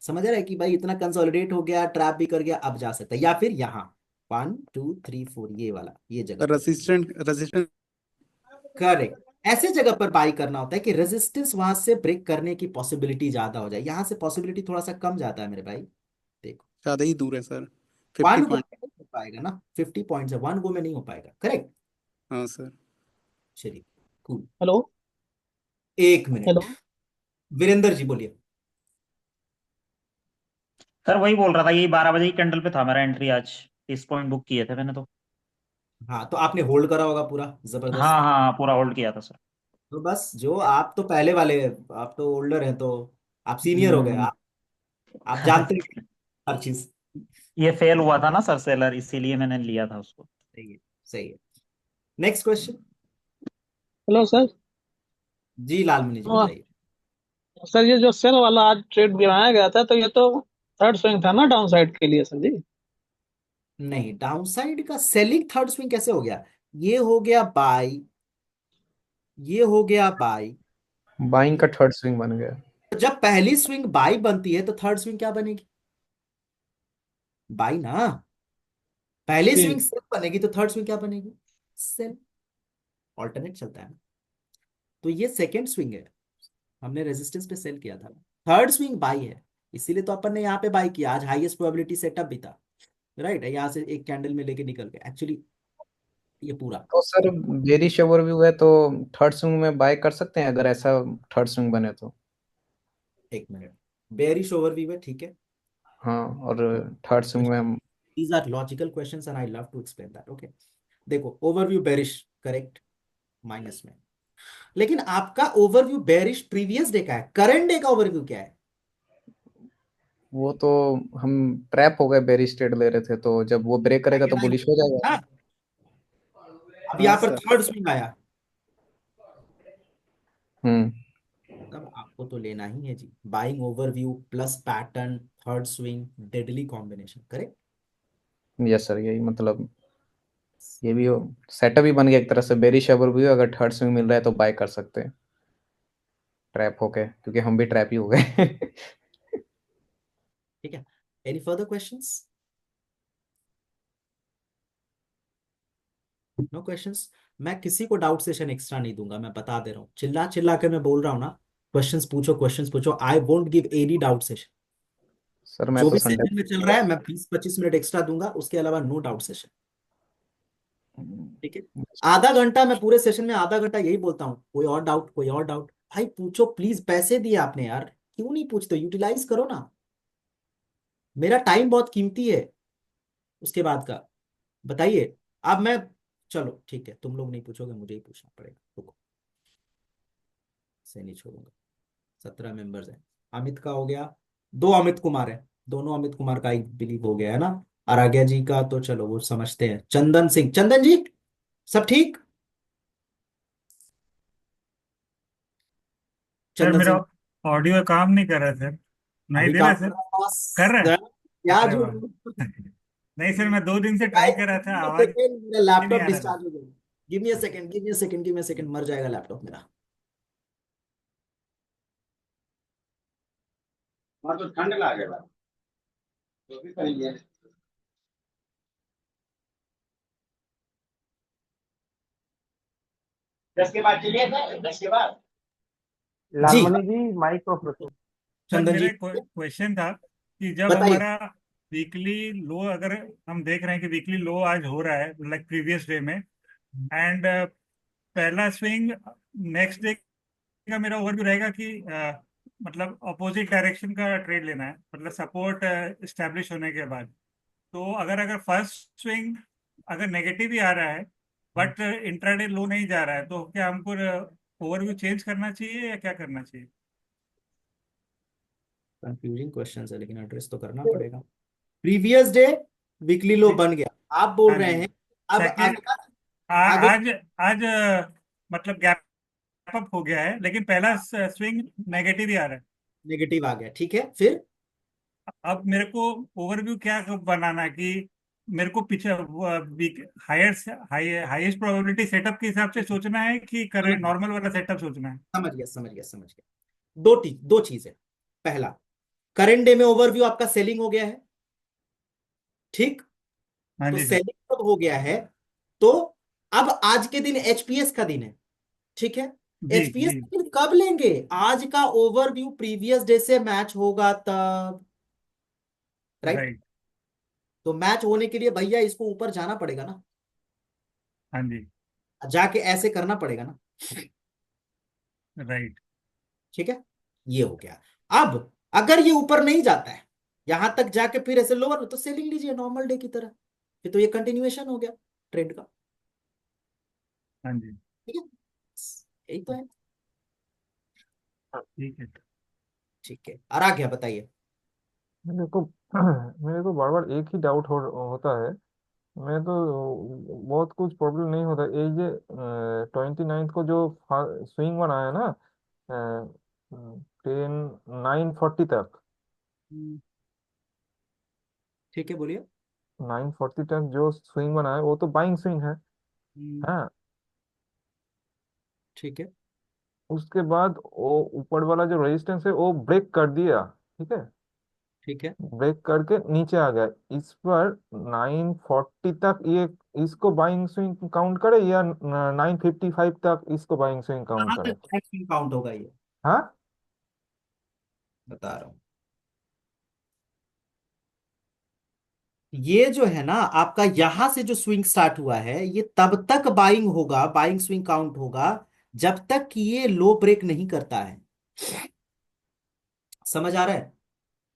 समझ रहा है कि भाई इतना कंसोलिडेट हो गया, ट्रैप भी कर गया, अब जा सकता है, या फिर यहाँ 1 2 3 4 ये वाला, ये जगह पे, रेसिस्टेंट रेसिस्टेंट। करेक्ट। ऐसे जगह पर बाई करना होता है कि रेजिस्टेंस वहां से ब्रेक करने की पॉसिबिलिटी ज्यादा हो जाए, यहां से पॉसिबिलिटी थोड़ा सा कम जाता है मेरे भाई। देखो, ज़्यादा ही दूर है सर, 50 वन गो पॉइंट। में नहीं हो पाएगा ना, 50 पॉइंट है, वन गो में नहीं हो पाएगा, करेक्ट? हाँ सर। चलिए, कूल। हेलो। एक मिनट, हेलो। वीरेंद्र जी बोलिए। सर वही बोल रहा था, यही 12 बजे की कैंडल पे था मेरा एंट्री आज। 30 पॉइंट बुक किए थे मैंने तो। हाँ, तो आपने होल्ड करा होगा पूरा हाँ जबरदस्त। हाँ, पूरा होल्ड किया था सर। तो बस, जो आप तो पहले वाले, आप तो ओल्डर हैं, तो आप सीनियर हो गए, हम्म। आप जानते हैं हर चीज। ये फेल हुआ था ना सर सेलर, इसीलिए मैंने लिया था उसको। सही है, सही है। Next question. Hello sir. जी लालमणि जी हाँ, बताइए। सर ये जो सेल वाला आज ट्रेड गिराया गया था, तो ये तो थर्ड स्विंग था ना डाउन साइड के लिए सर जी? नहीं, डाउनसाइड का सेलिंग थर्ड स्विंग कैसे हो गया? ये हो गया बाई, ये हो गया बाई। बाइंग का थर्ड स्विंग बन गया। तो जब पहली स्विंग बाई बनती है तो थर्ड स्विंग क्या बनेगी? बाई ना। पहली स्विंग ठीक। सेल बनेगी तो थर्ड स्विंग क्या बनेगी? सेल। ऑल्टरनेट चलता है ना। तो ये सेकेंड स्विंग है, हमने रेजिस्टेंस पे सेल किया था। थर्ड स्विंग बाई है, इसीलिए तो अपन ने यहाँ पे बाई किया, आज हाईएस्ट प्रोबेबिलिटी सेटअप भी था, राइट? यहाँ से एक कैंडल में लेके निकल गए एक्चुअली, ये पूरा। तो सर बेरिश ओवरव्यू है, तो थर्ड स्विंग में बाय कर सकते हैं अगर ऐसा थर्ड स्विंग बने तो? एक मिनट, बेयरिश ओवरव्यू है, ठीक है। हाँ, और थर्ड स्विंग में हम। These are logical questions and I love to explain that. Okay. देखो, ओवरव्यू बेरिश, करेक्ट, माइनस में। लेकिन आपका ओवरव्यू बेरिश प्रीवियस डे का है, करंट डे का ओवरव्यू क्या है? वो तो हम ट्रैप हो गए, बेरिश ट्रेड ले रहे थे, तो जब वो ब्रेक करेगा तो बुलिश हो जाएगा। हाँ, अब हाँ यहाँ पर सर। थर्ड स्विंग आया, हम्म। तब आपको तो लेना ही है जी, buying overview plus pattern, third swing, deadly combination, correct? Yes sir, यही मतलब, ये भी सेटअप ही बन गया एक तरह से। बेरिश ओवरव्यू अगर थर्ड स्विंग मिल रहा है तो बाय कर सकते हैं ट्रैप होके, क्योंकि हम भी ट्रैप ही हो गए। ठीक है, any further questions? No questions. मैं किसी को डाउट सेशन एक्स्ट्रा नहीं दूंगा, मैं बता दे रहा हूँ, चिल्ला चिल्ला के मैं बोल रहा हूँ ना, क्वेश्चंस पूछो, क्वेश्चंस पूछो, I won't give any doubt session. Sir मैं जो तो भी संडे सेशन में चल रहा है मैं 20-25 मिनट एक्स्ट्रा दूंगा, उसके अलावा नो डाउट सेशन। ठीक है, आधा घंटा, मैं पूरे सेशन में आधा घंटा यही बोलता हूँ, कोई और डाउट, कोई और डाउट, भाई पूछो प्लीज, पैसे दिए आपने यार, क्यों नहीं पूछते, यूटिलाइज करो ना, मेरा टाइम बहुत कीमती है उसके बाद का। बताइए। अब मैं, चलो ठीक है, तुम लोग नहीं पूछोगे, मुझे ही पूछना पड़ेगा, रुको, से नहीं छोड़ूंगा। 17 मेंबर्स हैं, अमित का हो गया, 2 अमित कुमार है, दोनों अमित कुमार का आई बिलीव हो गया है ना। आराध्या जी का तो चलो वो समझते हैं। चंदन सिंह, चंदन जी सब ठीक? सर चंदन मेरा सिंह ऑडियो काम नहीं कर रहा सर। नहीं अभी दे काम रहा कर सर। रहा है बस। कर रहा है। क्या अरे झूठ वाह। बोल- नहीं सर, मैं 2 दिन से ट्राई भाई कर रहा था, गिव मी आवाज सेकंड, मेरा ही नहीं लैपटॉप आ रहा था। डिस्चार्ज हो गया। Give me a second, give me a second, give me a second, मर जाएगा लैपटॉप मेरा। हाँ तो ठंड लगेगा तो भी करेंगे। दस के बाद चलिए सर, 10 के बाद। जी लालमणि जी माइक ऑफ रखो। सर चंदन मेरा जी एक क्वेश्चन था कि जब बताइए। हमारा वीकली लो, अगर हम देख रहे हैं कि वीकली लो आज हो रहा है लाइक प्रीवियस डे में, एंड पहला स्विंग नेक्स्ट डे का मेरा ओवरव्यू रहेगा कि मतलब अपोजिट डायरेक्शन का ट्रेड लेना है, मतलब सपोर्ट इस्टेब्लिश होने के बाद। तो अगर अगर फर्स्ट स्विंग अगर नेगेटिव ही आ रहा है बट इंट्राडे लो नहीं जा रहा है, तो क्या हमको ओवरव्यू चेंज करना चाहिए या क्या करना चाहिए? कंफ्यूजिंग क्वेश्चन है लेकिन एड्रेस तो करना पड़ेगा। प्रीवियस डे वीकली लो जी। बन गया, आप बोल हाँ रहे जी। हैं। अब सेकेंड अगला, आगे आज आज मतलब गैप अप हो गया है, लेकिन पहला स्विंग नेगेटिव ही आ रहा है। नेगेटिव आ गया, ठीक है, फिर अब मेरे को ओवरव्यू क्या बनाना है कि मेरे को पीछे हायर हाईएस्ट प्रोबेबिलिटी सेटअप के हिसाब से सोचना है कि समझ करें नॉर्मल वाला सेटअप सोचना है? समझ गया, समझ गया, समझ गया। दो चीज है। पहला, करंट डे में ओवरव्यू आपका सेलिंग हो गया है, ठीक। हाँ तो जी सर। सेलिंग कब हो गया है, तो अब आज के दिन एचपीएस का दिन है, ठीक है। जी एचपीएस जी। का दिन कब लेंगे, आज का ओवरव्यू प्रीवियस डे से मैच होगा तब, राइट। राइट। तो मैच होने के लिए भैया इसको ऊपर जाना पड़ेगा ना, हाँ जी। जाके ऐसे करना पड़ेगा ना, राइट। ठीक है। ये हो गया। अब अगर ये ऊपर नहीं जाता है, यहां तक जाके फिर ऐसे लोअर, तो सेलिंग लीजिए नॉर्मल डे की तरह, फिर तो ये कंटिन्यूएशन हो गया ट्रेंड का, हाँ जी। ठीक है। यही तो है। ठीक है। ठीक है, और आ गया, बताइए। मेरे को मेरे को बार बार एक ही डाउट होता है। मैं तो बहुत कुछ प्रॉब्लम नहीं होता, ये 29th को जो स्विंग बनाया ना, 9:40 तक, ठीक है, बोलिए। 9:40 तक जो स्विंग बनाया वो तो बाइंग स्विंग है। हाँ। ठीक है। उसके बाद वो ऊपर वाला जो रेजिस्टेंस है वो ब्रेक कर दिया, ठीक है। ठीक है। ब्रेक करके नीचे आ गया। इस पर 9:40 तक ये इसको बाइंग स्विंग काउंट करे या 9:55 तक इसको बाइंग स्विंग काउंट कहाँ करे? तक मैक्सिमम काउंट होगा ये, हाँ। बता रहा हूँ। ये जो है ना आपका, यहां से जो स्विंग स्टार्ट हुआ है, ये तब तक बाइंग होगा, बाइंग स्विंग काउंट होगा जब तक कि ये लो ब्रेक नहीं करता है। समझ आ रहा है?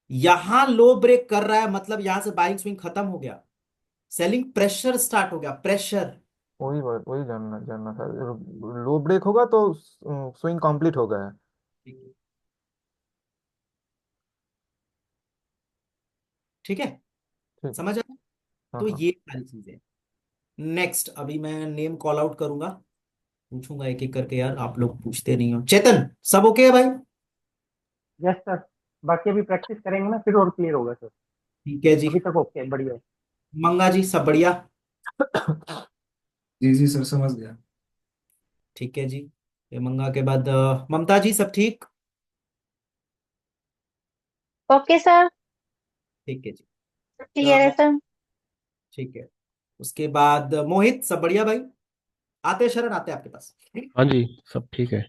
यहां लो ब्रेक कर रहा है मतलब यहां से बाइंग स्विंग खत्म हो गया, सेलिंग प्रेशर स्टार्ट हो गया, प्रेशर। वही जानना जानना था। लो ब्रेक होगा तो स्विंग कंप्लीट हो गया है। ठीक है, ठीक है। समझ आया? हाँ तो हाँ। ये सारी चीजें। नेक्स्ट, अभी मैं नेम कॉल आउट करूंगा, पूछूंगा एक एक करके, यार आप लोग पूछते नहीं हो। चेतन, सब ओके है भाई? Yes sir. बाकी अभी प्रैक्टिस करेंगे ना, फिर और क्लियर होगा सर। ठीक है जी। अभी तक ओके, बढ़िया है। मंगा जी, सब बढ़िया? जी जी सर, समझ गया। ठीक है जी। ये मंगा के बाद ममता जी, सब ठीक? Okay sir. ठीक है जी। क्लियर है सर। ठीक है। उसके बाद मोहित, सब बढ़िया भाई? आते हैं शरण, आते हैं आपके पास। हाँ जी, सब ठीक है।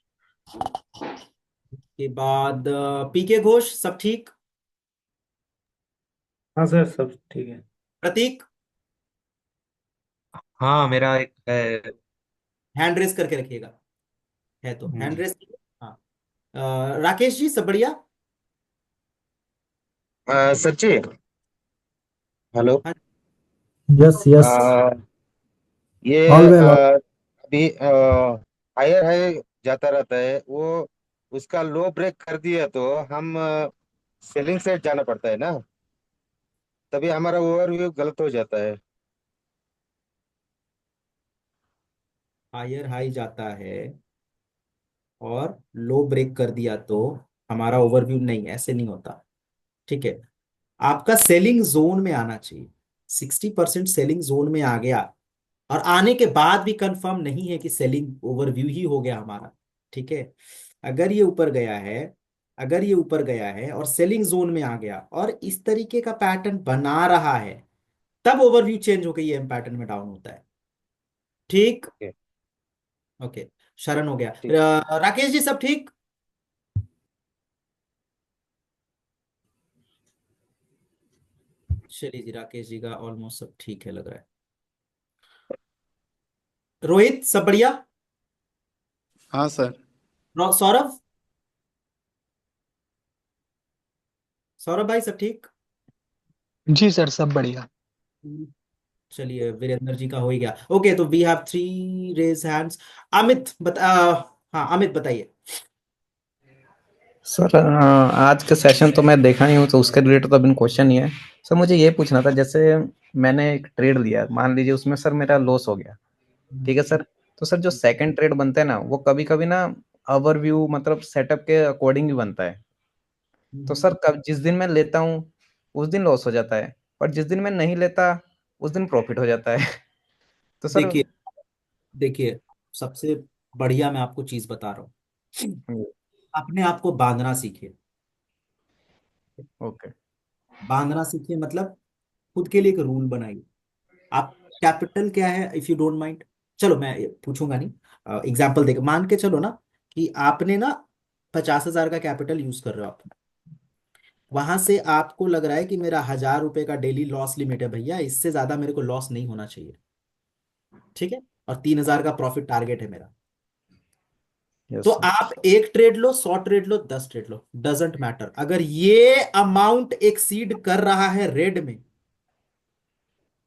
के बाद पीके घोष, सब ठीक? हाँ सर, सब ठीक है। प्रतीक, हाँ मेरा एक है। हैंड रेस करके रखिएगा, है तो हैंड हम्म, रेस। हाँ। राकेश जी सब बढ़िया। सच्ची। हेलो। हाँ। Yes yes. ये ऑल वेल। अभी हायर है, जाता रहता है वो। उसका लो ब्रेक कर दिया तो हम सेलिंग सेट जाना पड़ता है ना, तभी हमारा ओवरव्यू गलत हो जाता है। हायर हाई जाता है और लो ब्रेक कर दिया तो हमारा ओवरव्यू नहीं, ऐसे नहीं होता। ठीक है, आपका सेलिंग जोन में आना चाहिए। 60% सेलिंग जोन में आ गया और आने के बाद भी कंफर्म नहीं है कि सेलिंग ओवरव्यू ही हो गया हमारा। ठीक है, अगर ये ऊपर गया है, अगर ये ऊपर गया है और सेलिंग जोन में आ गया और इस तरीके का पैटर्न बना रहा है, तब ओवरव्यू चेंज होकर ये एम पैटर्न में डाउन होता है। ठीक। ओके। ओके, शरण हो गया। ठीक। राकेश जी सब ठीक। चलिए जी, राकेश जी का ऑलमोस्ट सब ठीक है लग रहा है। रोहित सब बढ़िया। हाँ सर। सौरभ, सौरभ भाई सब ठीक। जी सर, सब बढ़िया। चलिए, वीरेंद्र जी का हो ही गया। ओके, तो we have 3 raise hands. Amit हाँ अमित बताइए। सर आज का सेशन तो मैं देखा नहीं हूँ, तो उसके रिलेटेड तो अभी क्वेश्चन नहीं है। सर मुझे ये पूछना था, जैसे मैंने एक ट्रेड लिया, मान लीजिए उसमें सर मेरा लॉस हो गया, ठीक है सर। तो सर जो सेकंड ट्रेड बनता है ना, वो कभी कभी ना ओवरव्यू मतलब सेटअप के अकॉर्डिंग भी बनता है। तो सर कब जिस दिन मैं लेता हूँ उस दिन लॉस हो जाता है, पर जिस दिन मैं नहीं लेता उस दिन प्रॉफिट हो जाता है। तो सर। देखिए, देखिए, सबसे बढ़िया मैं आपको चीज बता रहा हूँ। अपने आप को बांधना सीखिए। ओके। बांधना सीखिए मतलब खुद के लिए एक रूल बनाइए। आप कैपिटल क्या है, इफ यू डोंट माइंड। चलो मैं पूछूंगा नहीं, एग्जाम्पल देकर मान के चलो ना कि आपने ना 50,000 का कैपिटल यूज कर रहे हो आप। वहां से आपको लग रहा है कि मेरा 1,000 रुपए का डेली लॉस लिमिट है भैया, इससे ज्यादा मेरे को लॉस नहीं होना चाहिए। ठीक है, और 3,000 का प्रॉफिट टारगेट है मेरा। तो यस सर। आप एक trade low, 100 trade low, 10 trade low, doesn't matter. अगर ये अमाउंट एक्सीड कर रहा है रेड में,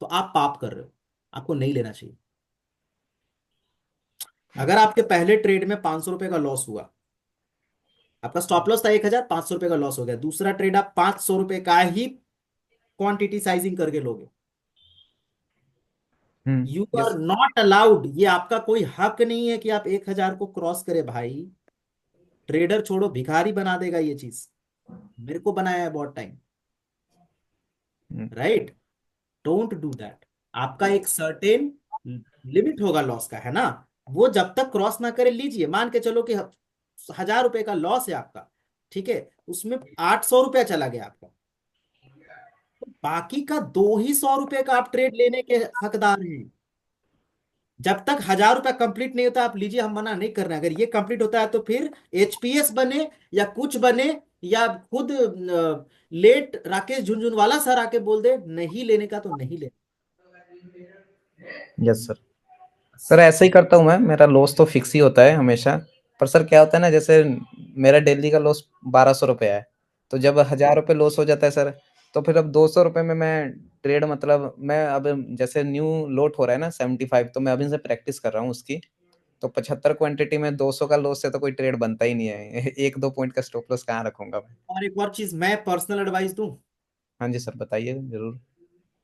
तो आप पाप कर रहे हो, आपको नहीं लेना चाहिए। अगर आपके पहले ट्रेड में 500 रुपए का लॉस हुआ, आपका स्टॉप लॉस था 1,000, 500 रुपए का लॉस हो गया, दूसरा ट्रेड आप 500 रुपए का ही क्वांटिटी साइजिंग करके लोगे। You yes. Are not allowed, ये आपका कोई हक नहीं है कि आप 1,000 को क्रॉस करे भाई। ट्रेडर छोड़ो, भिखारी बना देगा ये चीज। मेरे को बनाया है बहुत time. Right, don't do that. आपका एक सर्टेन लिमिट होगा लॉस का, है ना। वो जब तक क्रॉस ना करे लीजिए। मान के चलो कि 1,000 रुपए का लॉस है आपका, ठीक है, उसमें 800 रुपया चला गया आपका, तो बाकी का 2 ही 100 रुपए का आप ट्रेड लेने के हकदार हैं। जब तक 1,000 रुपया कंप्लीट नहीं होता आप लीजिए, हम मना नहीं कर रहे हैं। अगर ये कंप्लीट होता है तो फिर एचपीएस बने या कुछ बने, या खुद लेट राकेश झुनझुनवाला सर आके बोल दे नहीं लेने का तो नहीं ले। Yes sir. सर ऐसे ही करता हूँ मैं, मेरा लॉस तो फिक्स ही होता है हमेशा। पर सर क्या होता है ना, जैसे मेरा डेली का लॉस 1,200 रुपया है, तो जब 1,000 रुपये लॉस हो जाता है सर, तो फिर अब 200 रुपये में मैं ट्रेड मतलब मैं अब जैसे न्यू लोट हो रहा है ना 75, तो मैं अभी से प्रैक्टिस कर रहा हूँ उसकी। तो 75 क्वांटिटी में 200 का लॉस से तो कोई ट्रेड बनता ही नहीं है। 1-2 पॉइंट का स्टॉप लॉस कहाँ रखूंगा मैं। और एक और चीज मैं पर्सनल एडवाइस दूं, हाँ जी सर, बताइए जरूर।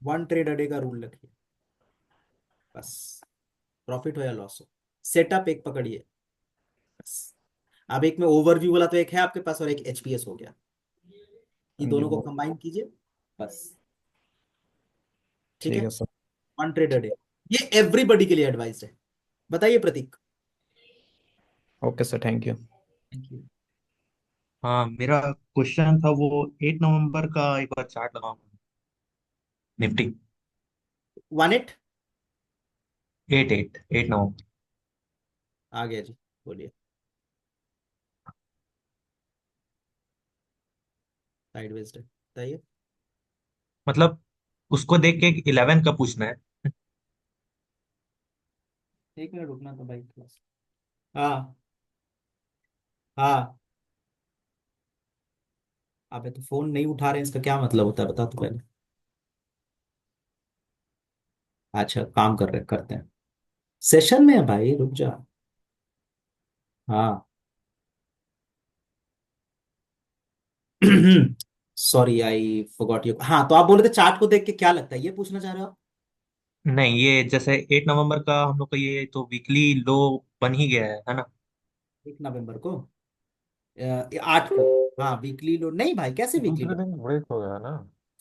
1 ट्रेड अ डे का रूल रखिए बस। प्रॉफिट हो या लॉस हो, सेटअप एक पकड़िए बस। अब एक में ओवरव्यू वाला तो एक है आपके पास और एक एचपीएस हो गया, ये हाँ जी दोनों को वो। कंबाइन कीजिए बस। ठीक ठीक है, है सर। 1 ट्रेड अ डे, ये एवरीबडी के लिए एडवाइस है। बताइए Prateek. Okay sir, thank you. Thank you. हाँ मेरा क्वेश्चन था वो 8 नवंबर का एक बार चार्ट लगाओ, निफ्टी। 1 8 8 8 8 नवंबर। आ गया जी, बोलिए। साइडवेज है, बताइए। मतलब उसको देख के 11 का पूछना है। एक मिनट रुकना तो भाई क्लास। हाँ हाँ। अबे तो फोन नहीं उठा रहे हैं, इसका क्या मतलब होता है बता तो पहले। अच्छा काम कर रहे करते हैं, सेशन में है भाई, रुक जा। हाँ। Sorry I forgot you. हाँ तो आप बोले थे चार्ट को देख के क्या लगता है, ये पूछना चाह रहे हो आप? नहीं, ये जैसे 8 नवंबर का हम लोग का ये तो वीकली लो बन ही गया है ना। 1 नवंबर को 8 को, हाँ वीकली लो नहीं भाई, कैसे वीकली दूसरे लो? दिन ब्रेक हो गया ना।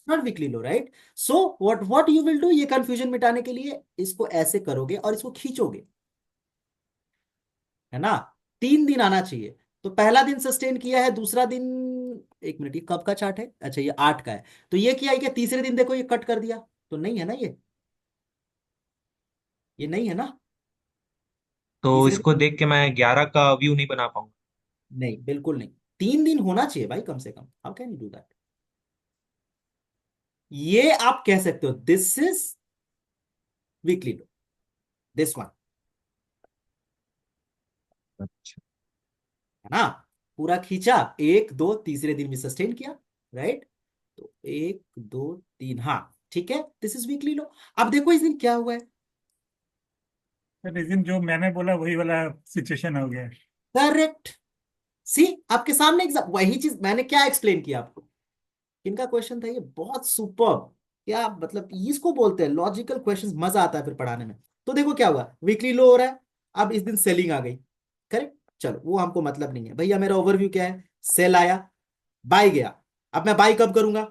Not weekly low right. So what you will do, ये कंफ्यूजन मिटाने के लिए इसको ऐसे करोगे और इसको खींचोगे, है ना? 3 दिन आना चाहिए। तो पहला दिन सस्टेन किया है, दूसरा दिन, एक मिनट ये कब का चार्ट है, अच्छा ये 8 का है। तो ये किया है क्या, तीसरे दिन देखो ये कट कर दिया, तो नहीं है ना ये नहीं है ना तो तीसरे दिन। इसको देख के मैं 11 का व्यू नहीं बना पाऊंगा। नहीं बिल्कुल नहीं, 3 दिन होना चाहिए भाई कम से कम, how can you do that? ये आप कह सकते हो this is weekly low, this one, अच्छा। है ना? पूरा खींचा, 1 2 तीसरे दिन भी सस्टेन किया, राइट? तो 1 2 3, हाँ ठीक है, दिस इज वीकली लो। अब देखो इस दिन क्या हुआ है। सर इस दिन जो मैंने बोला वही वाला सिचुएशन हो गया। करेक्ट। सी आपके सामने एग्जाम, वही चीज मैंने क्या एक्सप्लेन किया आपको। इनका क्वेश्चन था ये, बहुत सुपर। क्या मतलब इसको बोलते हैं लॉजिकल क्वेश्चंस, मजा आता है फिर पढ़ाने में। तो देखो क्या हुआ, वीकली लो हो रहा है, अब इस दिन सेलिंग आ गई, करेक्ट? चलो वो हमको मतलब नहीं है भैया, मेरा ओवरव्यू क्या है, सेल आया, बाय गया। अब मैं बाय कब करूंगा,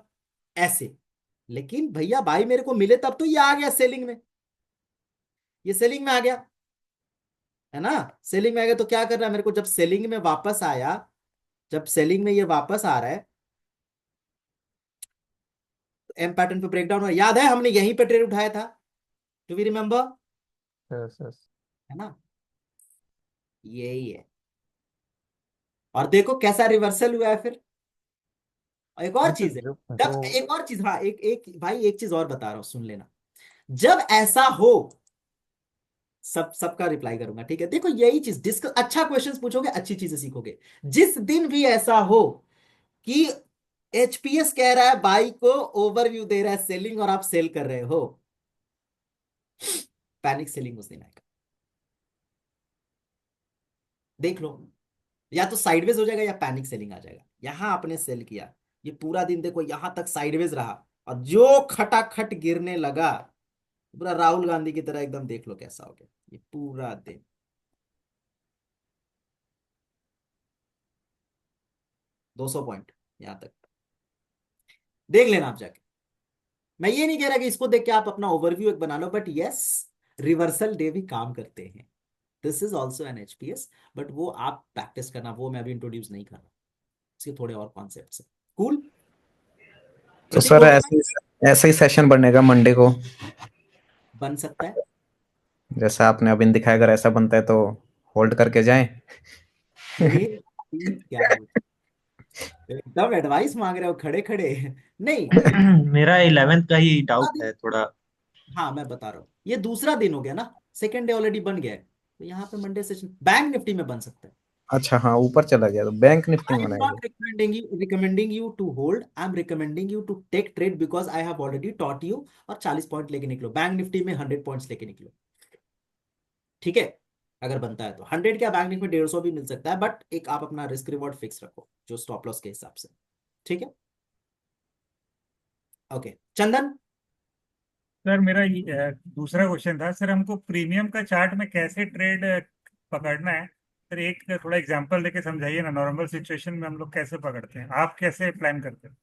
ऐसे। लेकिन भैया बाय मेरे को मिले तब तो ये आ गया सेलिंग में, ये सेलिंग में आ गया, है ना? सेलिंग में आ गया तो क्या करना है मेरे को, जब सेलिंग में वापस आया, जब सेलिंग में ये वापस आ रहा है, एम पैटर्न पे ब्रेकडाउन हुआ, याद है हमने यहीं पे ट्रेड उठाया था, do we remember? Yes yes. है ना? यही है। और देखो कैसा रिवर्सल हुआ है फिर। और एक और नहीं चीज फिर है, जो जब जो एक और चीज, हाँ एक एक भाई एक चीज और बता रहा हूं सुन लेना। जब ऐसा हो, सबका रिप्लाई करूंगा, ठीक है? देखो यही चीज डिस्कस, अच्छा क्वेश्चंस पूछोगे अच्छी चीजें सीखोगे। जिस दिन भी ऐसा हो कि एचपीएस कह रहा है बाई को, ओवरव्यू दे रहा है सेलिंग और आप सेल कर रहे हो, पैनिक सेलिंग उस दिन आएगा, देख लो। या तो साइडवेज हो जाएगा या पैनिक सेलिंग आ जाएगा। यहां आपने सेल किया, ये पूरा दिन देखो यहां तक साइडवेज रहा, और जो खटाखट गिरने लगा, पूरा राहुल गांधी की तरह एकदम, देख लो कैसा हो गया ये पूरा दिन। 200 पॉइंट यहां तक, देख लेना आप जाके। मैं ये नहीं कह रहा कि इसको देख के आप अपना ओवरव्यू एक बना लो, बट यस, रिवर्सल डे भी काम करते हैं, this is also an HPS. But वो आप प्रैक्टिस करना, वो मैं अभी इंट्रोड्यूस नहीं कर रहा, इसके थोड़े और कॉन्सेप्ट है। कूल? तो प्रतीक सर हो गया ना? ऐसे ही सेशन बनेगा मंडे को, बन सकता है। जैसा आपने अभी दिखाया, अगर ऐसा बनता है तो होल्ड करके जाएं। ये क्या है, एकदम एडवाइस मांग रहे हो खड़े खड़े। नहीं देखो, मेरा 11 का ही दूसरा डाउट दिन, है थोड़ा। हाँ मैं बता रहा हूँ, ये दूसरा दिन हो गया ना, सेकेंड डे ऑलरेडी बन गया है, तो यहाँ पे मंडे सेशन बैंक निफ्टी में बन सकता है। अच्छा हाँ, ऊपर चला गया तो बैंक निफ्टी I में am बनाएंगे। not recommending you to hold. I am recommending you to take trade because I have already taught you। और 40 पॉइंट लेके निकलो, बैंक निफ्टी में 100 पॉइंट्स लेके निकलो, ठीक है? अगर बनता है तो 100 क्या, बैंक निफ्टी में 150 भी मिल सकता है, बट एक आप अपना रिस्क रिवॉर्ड फिक्स रखो जो स्टॉप लॉस के हिसाब से, ठीक है? ओके चंदन। सर मेरा दूसरा क्वेश्चन था सर, हमको प्रीमियम का चार्ट में कैसे ट्रेड पकड़ना है सर, एक थोड़ा एग्जांपल देके समझाइए ना, नॉर्मल सिचुएशन में हम लोग कैसे पकड़ते हैं, आप कैसे प्लान करते हैं?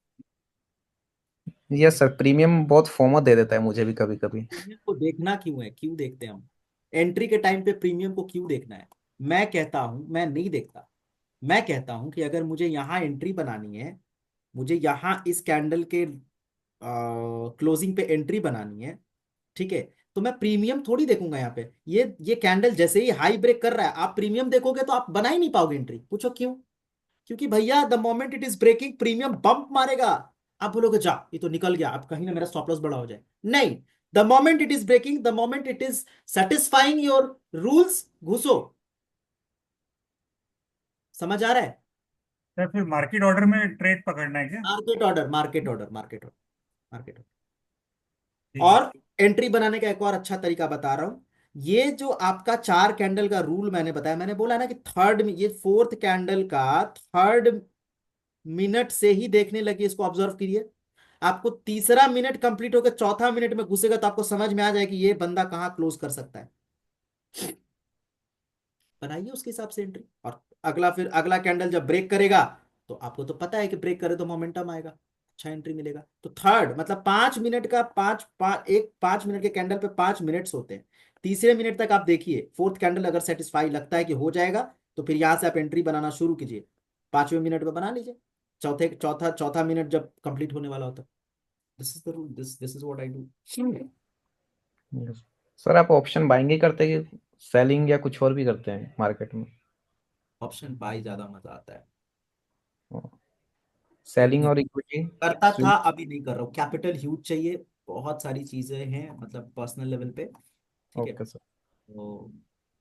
यस सर, प्रीमियम बहुत फोमो दे देता है मुझे भी कभी कभी। प्रीमियम को देखना क्यों है, क्यों देखते हैं हम एंट्री के टाइम पे प्रीमियम को क्यों देखना है? मैं कहता हूं, मैं नहीं देखता, मैं कहता हूं कि अगर मुझे यहाँ एंट्री बनानी है, मुझे यहाँ इस कैंडल के क्लोजिंग पे एंट्री बनानी है, ठीक है? तो मैं प्रीमियम थोड़ी देखूंगा यहाँ पे, ये कैंडल जैसे ही हाई ब्रेक कर रहा है, आप प्रीमियम देखोगे तो आप बना ही नहीं पाओगे एंट्री। पूछो क्यों? क्योंकि भैया the moment it is breaking, premium bump मारेगा, आप बोलोगे जा ये तो निकल गया, अब कहीं ना मेरा स्टॉप लॉस बड़ा हो जाए। नहीं, the moment it is breaking, the moment it is satisfying your rules, घुसो। समझ आ रहा है? सर फिर मार्केट ऑर्डर में ट्रेड पकड़ना है क्या? Market order, market order, market order, market order. ठीक है। और एंट्री बनाने का एक और अच्छा तरीका बता रहा हूं। ये जो आपका 4 कैंडल का रूल मैंने बताया, मैंने बोला ना कि थर्ड में, ये फोर्थ कैंडल का थर्ड मिनट से ही देखने लगी, इसको ऑब्जर्व कीजिए। आपको तीसरा मिनट कंप्लीट होकर चौथा मिनट में घुसेगा तो आपको समझ में आ जाए कि ये बंदा कहाँ क्लोज कर सकता है। बनाइए उसके हिसाब से एंट्री। और अगला, फिर अगला कैंडल जब ब्रेक करेगा तो आपको तो पता है कि ब्रेक करे तो मोमेंटम आएगा, अच्छा एंट्री मिलेगा। तो थर्ड मतलब 5 मिनट का, 5 मिनट के कैंडल पे 5 मिनट्स होते हैं। तीसरे मिनट तक आप देखिए, फोर्थ कैंडल अगर सेटिस्फाई लगता है कि हो जाएगा तो फिर यहां से आप एंट्री बनाना शुरू कीजिए। 5वें मिनट में बना लीजिए, चौथा चौथा मिनट जब कंप्लीट होने वाला होता है। This is the rule, this is what I do. Sir आप ऑप्शन बाइंग ही करते हैं कि सेलिंग या कुछ और भी करते हैं मार्केट में? ऑप्शन बाई ज्यादा मजा आता है। सेलिंग क्योंकि और इक्विटी करता था, स्विंग? अभी नहीं कर रहा हूँ। कैपिटल ह्यूज चाहिए, बहुत सारी चीजें हैं मतलब पर्सनल लेवल पे, ठीक है। Okay sir. तो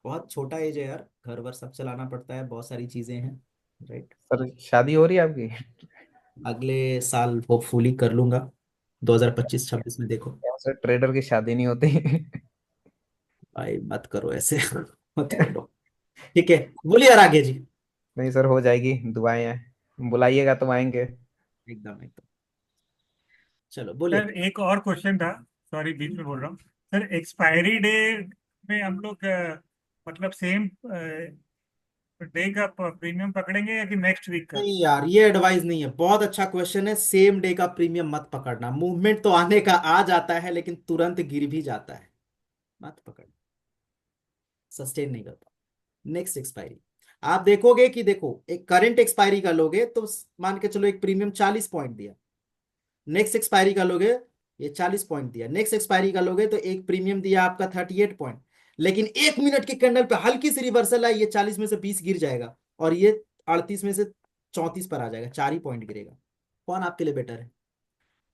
बहुत छोटा एज है यार, घर वर सब चलाना पड़ता है, बहुत सारी चीजें हैं, राइट। सर शादी हो रही है आपकी? अगले साल होपफुली कर लूंगा, 2025-26 में देखो। सर ट्रेडर की शादी नहीं होती। भाई मत करो ऐसे मत करो। ठीक है, बोलिए यार आगे जी। नहीं सर, हो जाएगी, दुआएं हैं, बुलाइएगा तो आएंगे। एकदम एकदम, चलो बोलिए। सर एक और क्वेश्चन था, सॉरी बीच में बोल रहा हूँ। सर एक्सपायरी डे में हम लोग मतलब सेम डे का प्रीमियम पकड़ेंगे या कि नेक्स्ट वीक का? नहीं यार, ये एडवाइस नहीं है। बहुत अच्छा क्वेश्चन है। सेम डे का प्रीमियम मत पकड़ना, मूवमेंट तो आने का आ जाता है लेकिन तुरंत गिर भी जाता है, मत पकड़ना, सस्टेन नहीं करता। नेक्स्ट एक्सपायरी आप देखोगे कि देखो, एक करंट एक्सपायरी का लोगे तो मान के चलो एक प्रीमियम 40 पॉइंट दिया। नेक्स्ट एक्सपायरी का लोगे, ये 40 पॉइंट दिया। नेक्स्ट एक्सपायरी का लोगे तो एक प्रीमियम दिया आपका 38 पॉइंट। लेकिन 1 मिनट के कैंडल पे हल्की सी रिवर्सल है, ये 40 में से 20 गिर जाएगा और ये 38 में से 34 पर आ जाएगा, 4 ही पॉइंट गिरेगा। कौन आपके लिए बेटर है?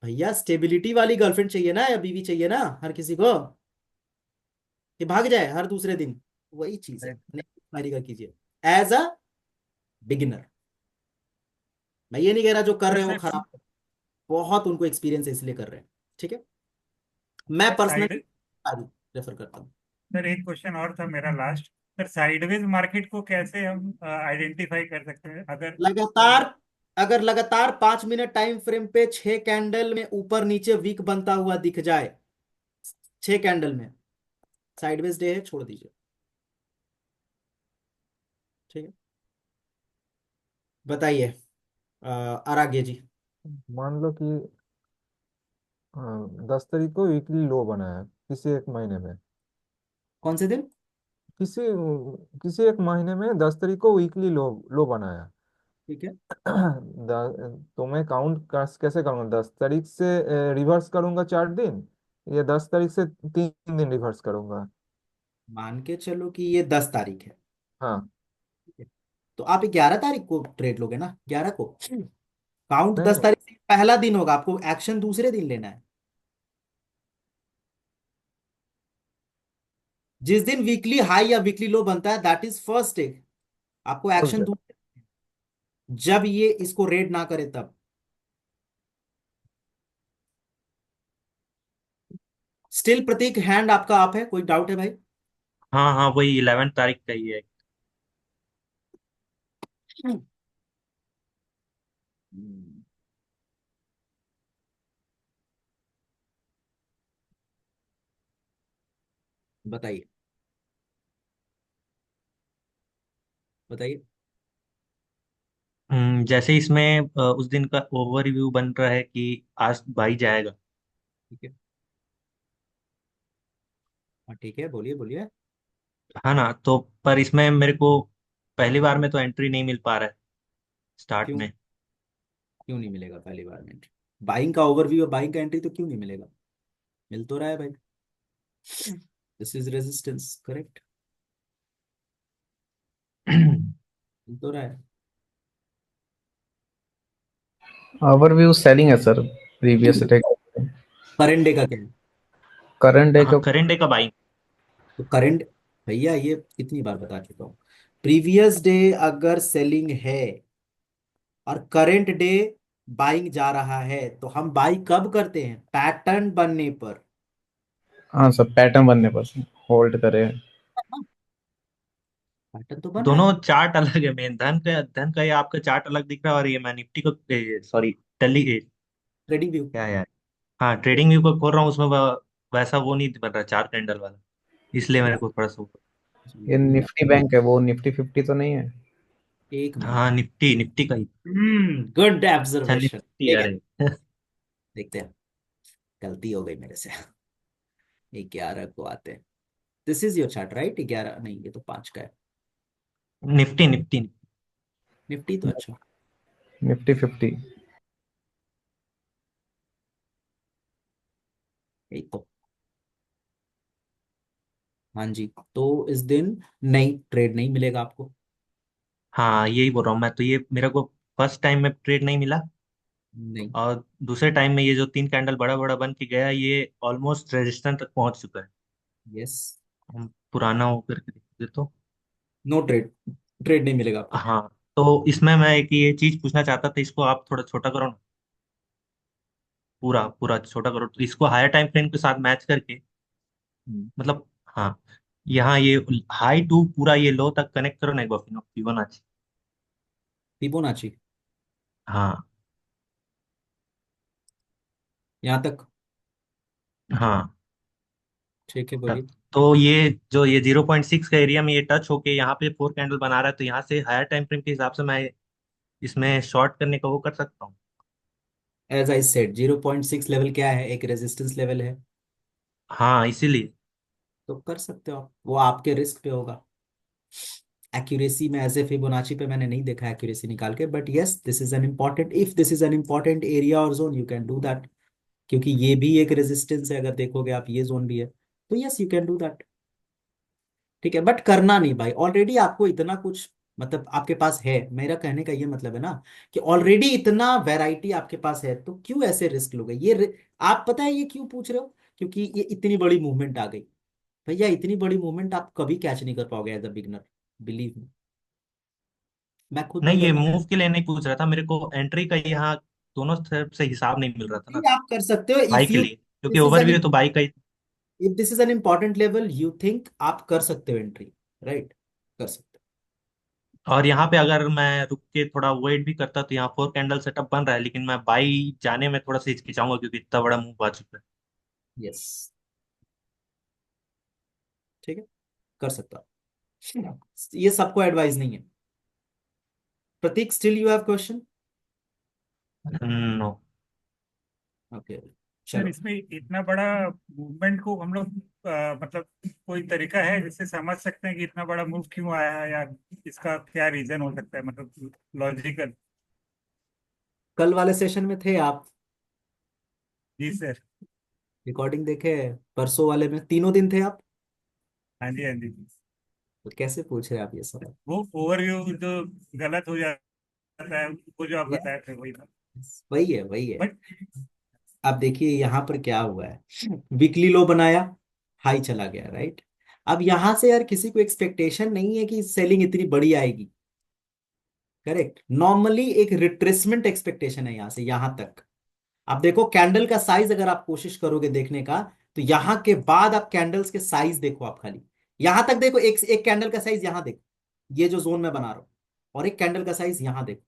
भैया स्टेबिलिटी वाली गर्लफ्रेंड चाहिए ना, या बीवी चाहिए ना हर किसी को, कि भाग जाए हर दूसरे दिन। वही चीज है, नेक्स्ट एक्सपायरी का कीजिए एज अ बिगिनर। मैं ये नहीं कह रहा जो कर रहे हो वो सर खराब है, बहुत उनको एक्सपीरियंस है इसलिए कर रहे हैं, ठीक है। मैं पर्सनली साइड रेफर करता हूँ। सर एक क्वेश्चन और था मेरा लास्ट। सर साइडवेज मार्केट को कैसे हम आइडेंटिफाई कर सकते हैं अगर लगातार, अगर लगातार 5 मिनट टाइम फ्रेम पे 6 कैंडल में ऊपर नीचे वीक बनता हुआ दिख जाए, 6 कैंडल में साइडवेज डे है, छोड़ दीजिए, ठीक है। बताइए आराध्य जी। मान लो कि 10 तारीख को वीकली लो बना है किसी एक महीने में। कौन से दिन? किसी किसी एक महीने में 10 तारीख को वीकली लो लो बनाया। ठीक है, तो मैं काउंट कैसे करूंगा? 10 तारीख से रिवर्स करूंगा 4 दिन, या 10 तारीख से 3 दिन रिवर्स करूंगा? मान के चलो कि ये 10 तारीख है, हाँ। ठीक है। तो आप 11 तारीख को ट्रेड लोगे ना, 11 को। काउंट नहीं 10 तारीख से पहला दिन होगा, आपको एक्शन दूसरे दिन लेना है। जिस दिन वीकली हाई या वीकली लो बनता है दैट इज फर्स्ट डे, आपको नहीं एक्शन दूसरे, जब ये इसको रेड ना करे तब। स्टिल प्रतीक हैंड आपका आप है, कोई डाउट है भाई? हाँ हाँ, वही 11 तारीख का ही है। हम्म, बताइए, बताइए। जैसे इसमें उस दिन का ओवरव्यू बन रहा है कि आज भाई जाएगा। ठीक है, हाँ ठीक है, बोलिए बोलिए। है ना, तो पर इसमें मेरे को पहली बार में तो एंट्री नहीं मिल पा रहा है स्टार्ट क्यों? में। क्यों नहीं मिलेगा पहली बार में एंट्री? बाइंग का ओवरव्यू और बाइंग का एंट्री तो क्यों नहीं मिलेगा? मिल तो रहा है भाई, दिस इज रेजिस्टेंस, करेक्ट, मिल तो रहा है। ओवरव्यू सेलिंग है sir, previous day. Current day का क्या है? करंट डे हाँ का करेंट डे का बाइंग। तो करंट, भैया ये कितनी बार बता चुका हूँ, प्रीवियस डे अगर सेलिंग है और करंट डे बाइंग जा रहा है तो हम बाई कब करते हैं? पैटर्न बनने पर। हाँ सर, पैटर्न बनने पर होल्ड करे। पैटर्न तो बन रहा है। दोनों चार्ट अलग है। मेन धन का ये आपका चार्ट अलग दिख रहा है, और ये मैं निफ्टी को, सॉरी, टेली ट्रेडिंग व्यू। क्या है यार, हाँ ट्रेडिंग व्यू को खोल रहा हूँ, उसमें वैसा वो नहीं बन रहा, चार कैंडल वाला, इसलिए मेरे को थोड़ा सा। ये निफ्टी बैंक है, वो निफ्टी 50 तो नहीं है। एक मिनट। हाँ निफ्टी, निफ्टी का ही। गुड अच्छा ऑब्जर्वेशन, निफ्टी, ठीक है। अरे देखते हैं, गलती हो गई मेरे से। 11 को आते हैं। This is your chart right? 11 नहीं, ये तो 5 का है। Nifty Nifty. निफ्टी तो अच्छा। निफ्टी 50। एक तो, हाँ जी, तो इस दिन नहीं, ट्रेड नहीं मिलेगा आपको। हाँ यही बोल रहा हूँ मैं तो, ये मेरे को फर्स्ट टाइम में ट्रेड नहीं मिला, नहीं। और दूसरे टाइम में ये जो तीन कैंडल बड़ा बड़ा बन के गया, ये ऑलमोस्ट रेजिस्टेंस तक पहुंच चुका है। यस। हम पुराना होकर के देखते तो। नो ट्रेड, ट्रेड नहीं मिलेगा आपको। हाँ, तो इसमें मैं एक ये चीज पूछना चाहता था, इसको आप थोड़ा छोटा करो ना, पूरा पूरा छोटा करो, तो इसको हायर टाइम फ्रेम के साथ मैच करके, मतलब, हाँ, यहाँ ये हाई टू पूरा ये लो तक कनेक्ट करो ना एक बार, फिबोनाची। फिबोनाची हाँ यहाँ तक। हाँ। ठीक है, बोलिए। तो ये जो ये 0.6 का एरिया में ये टच होके यहाँ पे फोर कैंडल बना रहा है, तो यहाँ से हायर टाइम फ्रेम के हिसाब से मैं इसमें शॉर्ट करने का वो कर सकता हूँ। एज आई सेड, 0.6 लेवल क्या है? एक रेजिस्टेंस लेवल है। हाँ इसीलिए। तो कर सकते हो आप, वो आपके रिस्क पे होगा। एक्यूरेसी में एज ए फिबोनाची पे मैंने नहीं देखा एक्यूरेसी निकाल के, but yes, this is an important, if this is an important area और zone you can do that. क्योंकि ये भी एक रेजिस्टेंस है, अगर देखोगे आप, ये जोन भी है, तो yes you can do that. ठीक है, बट करना नहीं भाई, ऑलरेडी आपको इतना कुछ, मतलब आपके पास है, मेरा कहने का ये मतलब है ना, कि ऑलरेडी इतना वैरायटी आपके पास है, तो क्यों ऐसे रिस्क लोगे? आप पता है ये क्यों पूछ रहे हो? क्योंकि ये इतनी बड़ी मूवमेंट आ गई। भैया इतनी बड़ी मूवमेंट आप कभी कैच नहीं कर पाओगे as a beginner, believe me. मैं खुद नहीं नहीं कर ये पाया। मूव के लिए नहीं पूछ रहा था, मेरे को एंट्री का यहाँ दोनों तरफ से हिसाब नहीं मिल रहा था ना, नहीं, आप कर सकते हो बाई इफ के यू, लिए, क्योंकि दिस इज एन ओवरव्यू तो बाई का ही। If this is an important level you think, आप कर सकते हो एंट्री, राइट, कर सकते और यहाँ पे अगर मैं रुक के थोड़ा वेट भी करता तो यहाँ फोर कैंडल सेटअप बन रहा है, लेकिन मैं बाई जाने में थोड़ा सा हिचकिचाऊंगा, क्योंकि इतना बड़ा मूव आ चुका है। हो। यस, ठीक है, कर सकता हो। ये सबको एडवाइस नहीं है। Prateek, still you have question? No. Okay, sir चलो। इसमें इतना बड़ा मूवमेंट को हम लोग मतलब कोई तरीका है जिससे समझ सकते हैं कि इतना बड़ा मूव क्यों आया है, या इसका क्या रीजन हो सकता है, मतलब लॉजिकल? कल वाले सेशन में थे आप? जी सर। रिकॉर्डिंग देखे? परसों वाले में तीनों दिन थे आप? हाँ जी, हाँ जी। तो कैसे पूछ रहे हैं आप ये सब? वो ओवरव्यू जो गलत हो जाता है, वो जो आप ये बताए थे वही था। वही है, वही है। बट अब देखिए यहाँ पर क्या हुआ है, वीकली लो बनाया, हाई चला गया, राइट। अब यहां से यार किसी को एक्सपेक्टेशन नहीं है कि सेलिंग इतनी बड़ी आएगी, करेक्ट। नॉर्मली एक रिट्रेसमेंट एक्सपेक्टेशन है यहाँ से यहाँ तक। आप देखो कैंडल का साइज, अगर आप कोशिश करोगे देखने का, तो यहां के बाद आप कैंडल्स के साइज देखो, आप खाली यहां तक देखो, एक एक कैंडल का साइज यहां देखो, ये जो जोन में बना रहा हूं, और एक कैंडल का साइज यहां देखो,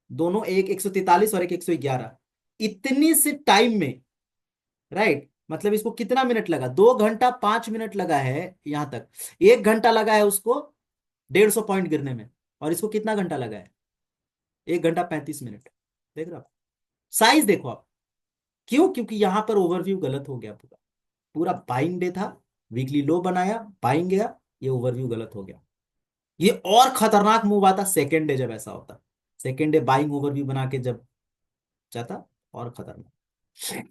दोनों एक 143 और एक 111, इतनी से टाइम में, राइट। मतलब इसको कितना मिनट लगा? 2 घंटा 5 मिनट लगा है यहां तक। 1 घंटा लगा है उसको 150 पॉइंट गिरने में, और इसको कितना घंटा लगा है? 1 घंटा 35 मिनट। देख रहे हो आप? साइज देखो आप। क्यों? क्योंकि यहां पर ओवरव्यू गलत हो गया पूरा। पूरा बाइंग डे था, वीकली लो बनाया, बाइंग गया, ये ओवरव्यू गलत हो गया। ये और खतरनाक मूव आता सेकेंड डे, जब ऐसा होता, सेकेंड डे बाइंग ओवरव्यू बना के जब जाता, और खतरनाक।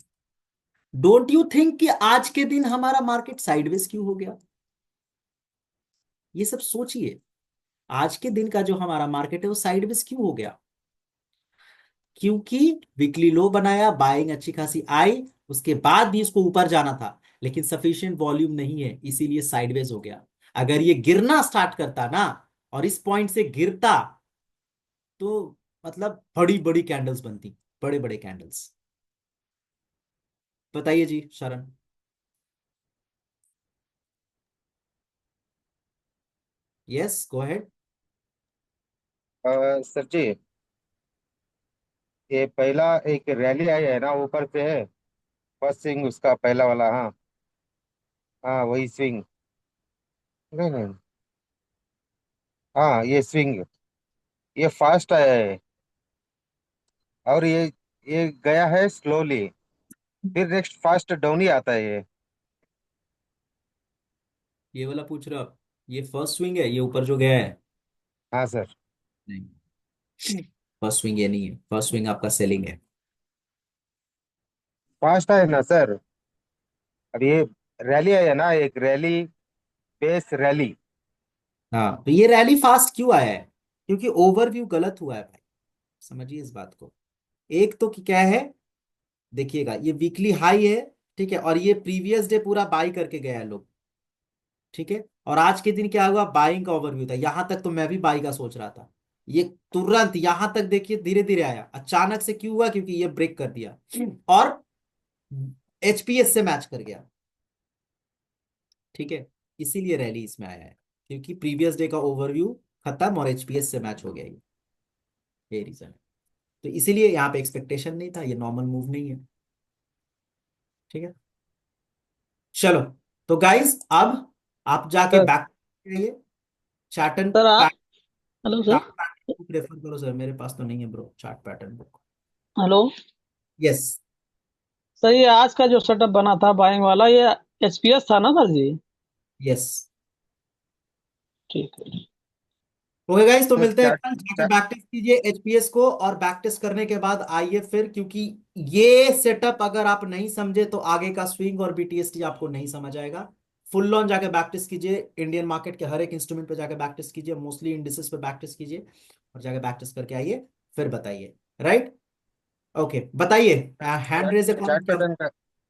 डोंट यू थिंक कि आज के दिन हमारा मार्केट साइडवेज क्यों हो गया? ये सब सोचिए, आज के दिन का जो हमारा मार्केट है वो साइडवेज क्यों हो गया? क्योंकि वीकली लो बनाया, बाइंग अच्छी खासी आई, उसके बाद भी इसको ऊपर जाना था लेकिन सफिशिएंट वॉल्यूम नहीं है, इसीलिए साइडवेज हो गया। अगर ये गिरना स्टार्ट करता ना और इस पॉइंट से गिरता तो मतलब बड़ी बड़ी कैंडल्स बनती, बड़े बड़े कैंडल्स। बताइए जी शरण। Yes go ahead. सर जी, ये पहला एक रैली आई है ना ऊपर से है, फर्स्ट स्विंग उसका पहला वाला, हाँ। हाँ वही स्विंग। नहीं नहीं, हाँ ये स्विंग, ये फास्ट आया है। और ये गया है स्लोली, फिर नेक्स्ट फास्ट डाउन ही आता है ये। ये वाला पूछ रहे हो आप? ये फर्स्ट स्विंग है, ये ऊपर जो गया है? हाँ सर। नहीं, फर्स्ट स्विंग ये नहीं है, फर्स्ट स्विंग आपका सेलिंग है। फास्ट है ना सर? अब ये रैली है ना, एक रैली, बेस रैली। हाँ तो ये रैली फास्ट क्यों आया है? क्योंकि ओवरव्यू गलत हुआ है भाई, समझिए इस बात को। एक तो क्या है, देखिएगा ये वीकली हाई है, ठीक है, और ये प्रीवियस डे पूरा बाई करके गया है लोग, ठीक है, और आज के दिन क्या हुआ, बाइंग का ओवरव्यू था, यहां तक तो मैं भी बाई का सोच रहा था। ये तुरंत यहां तक देखिए धीरे धीरे आया, अचानक से क्यों हुआ, क्योंकि ये ब्रेक कर दिया और एचपीएस से मैच कर गया, ठीक है, इसीलिए रैली इसमें आया है, क्योंकि प्रीवियस डे का ओवरव्यू खत्म और एचपीएस से मैच हो गया ये रीजन है। तो इसीलिए यहाँ पे एक्सपेक्टेशन नहीं था, ये नॉर्मल मूव नहीं है, ठीक है। चलो, तो गाइस अब आप जाके सर बैक चार्टन सर आप hello sir. Chart pattern book refer करो सर, मेरे पास तो नहीं है bro chart pattern book. Hello yes. Sir, ये आज का जो सेटअप बना था बाइंग वाला, ये एचपीएस था ना सर जी? यस। ठीक है। ओके गाइस, तो सर मिलते हैं चार्ट कल, जाके चार्ट बैक टेस्ट कीजिए एचपीएस को, और बैक टेस्ट करने के बाद आइए फिर, क्योंकि ये सेटअप अगर आप नहीं समझे तो आगे का स्विंग और बीटीएसटी आपको नहीं समझ आएगा। फुल ऑन जाके बैक टेस्ट कीजिए, इंडियन मार्केट के हर एक इंस्ट्रूमेंट पे जाके बैक टेस्ट कीजिए, मोस्टली इंडिसेस पे बैक टेस्ट कीजिए, और जाके बैक टेस्ट करके आइए, फिर बताइए। राइट, ओके, बताइए hand chart raise account chart क्या? पैटर्न का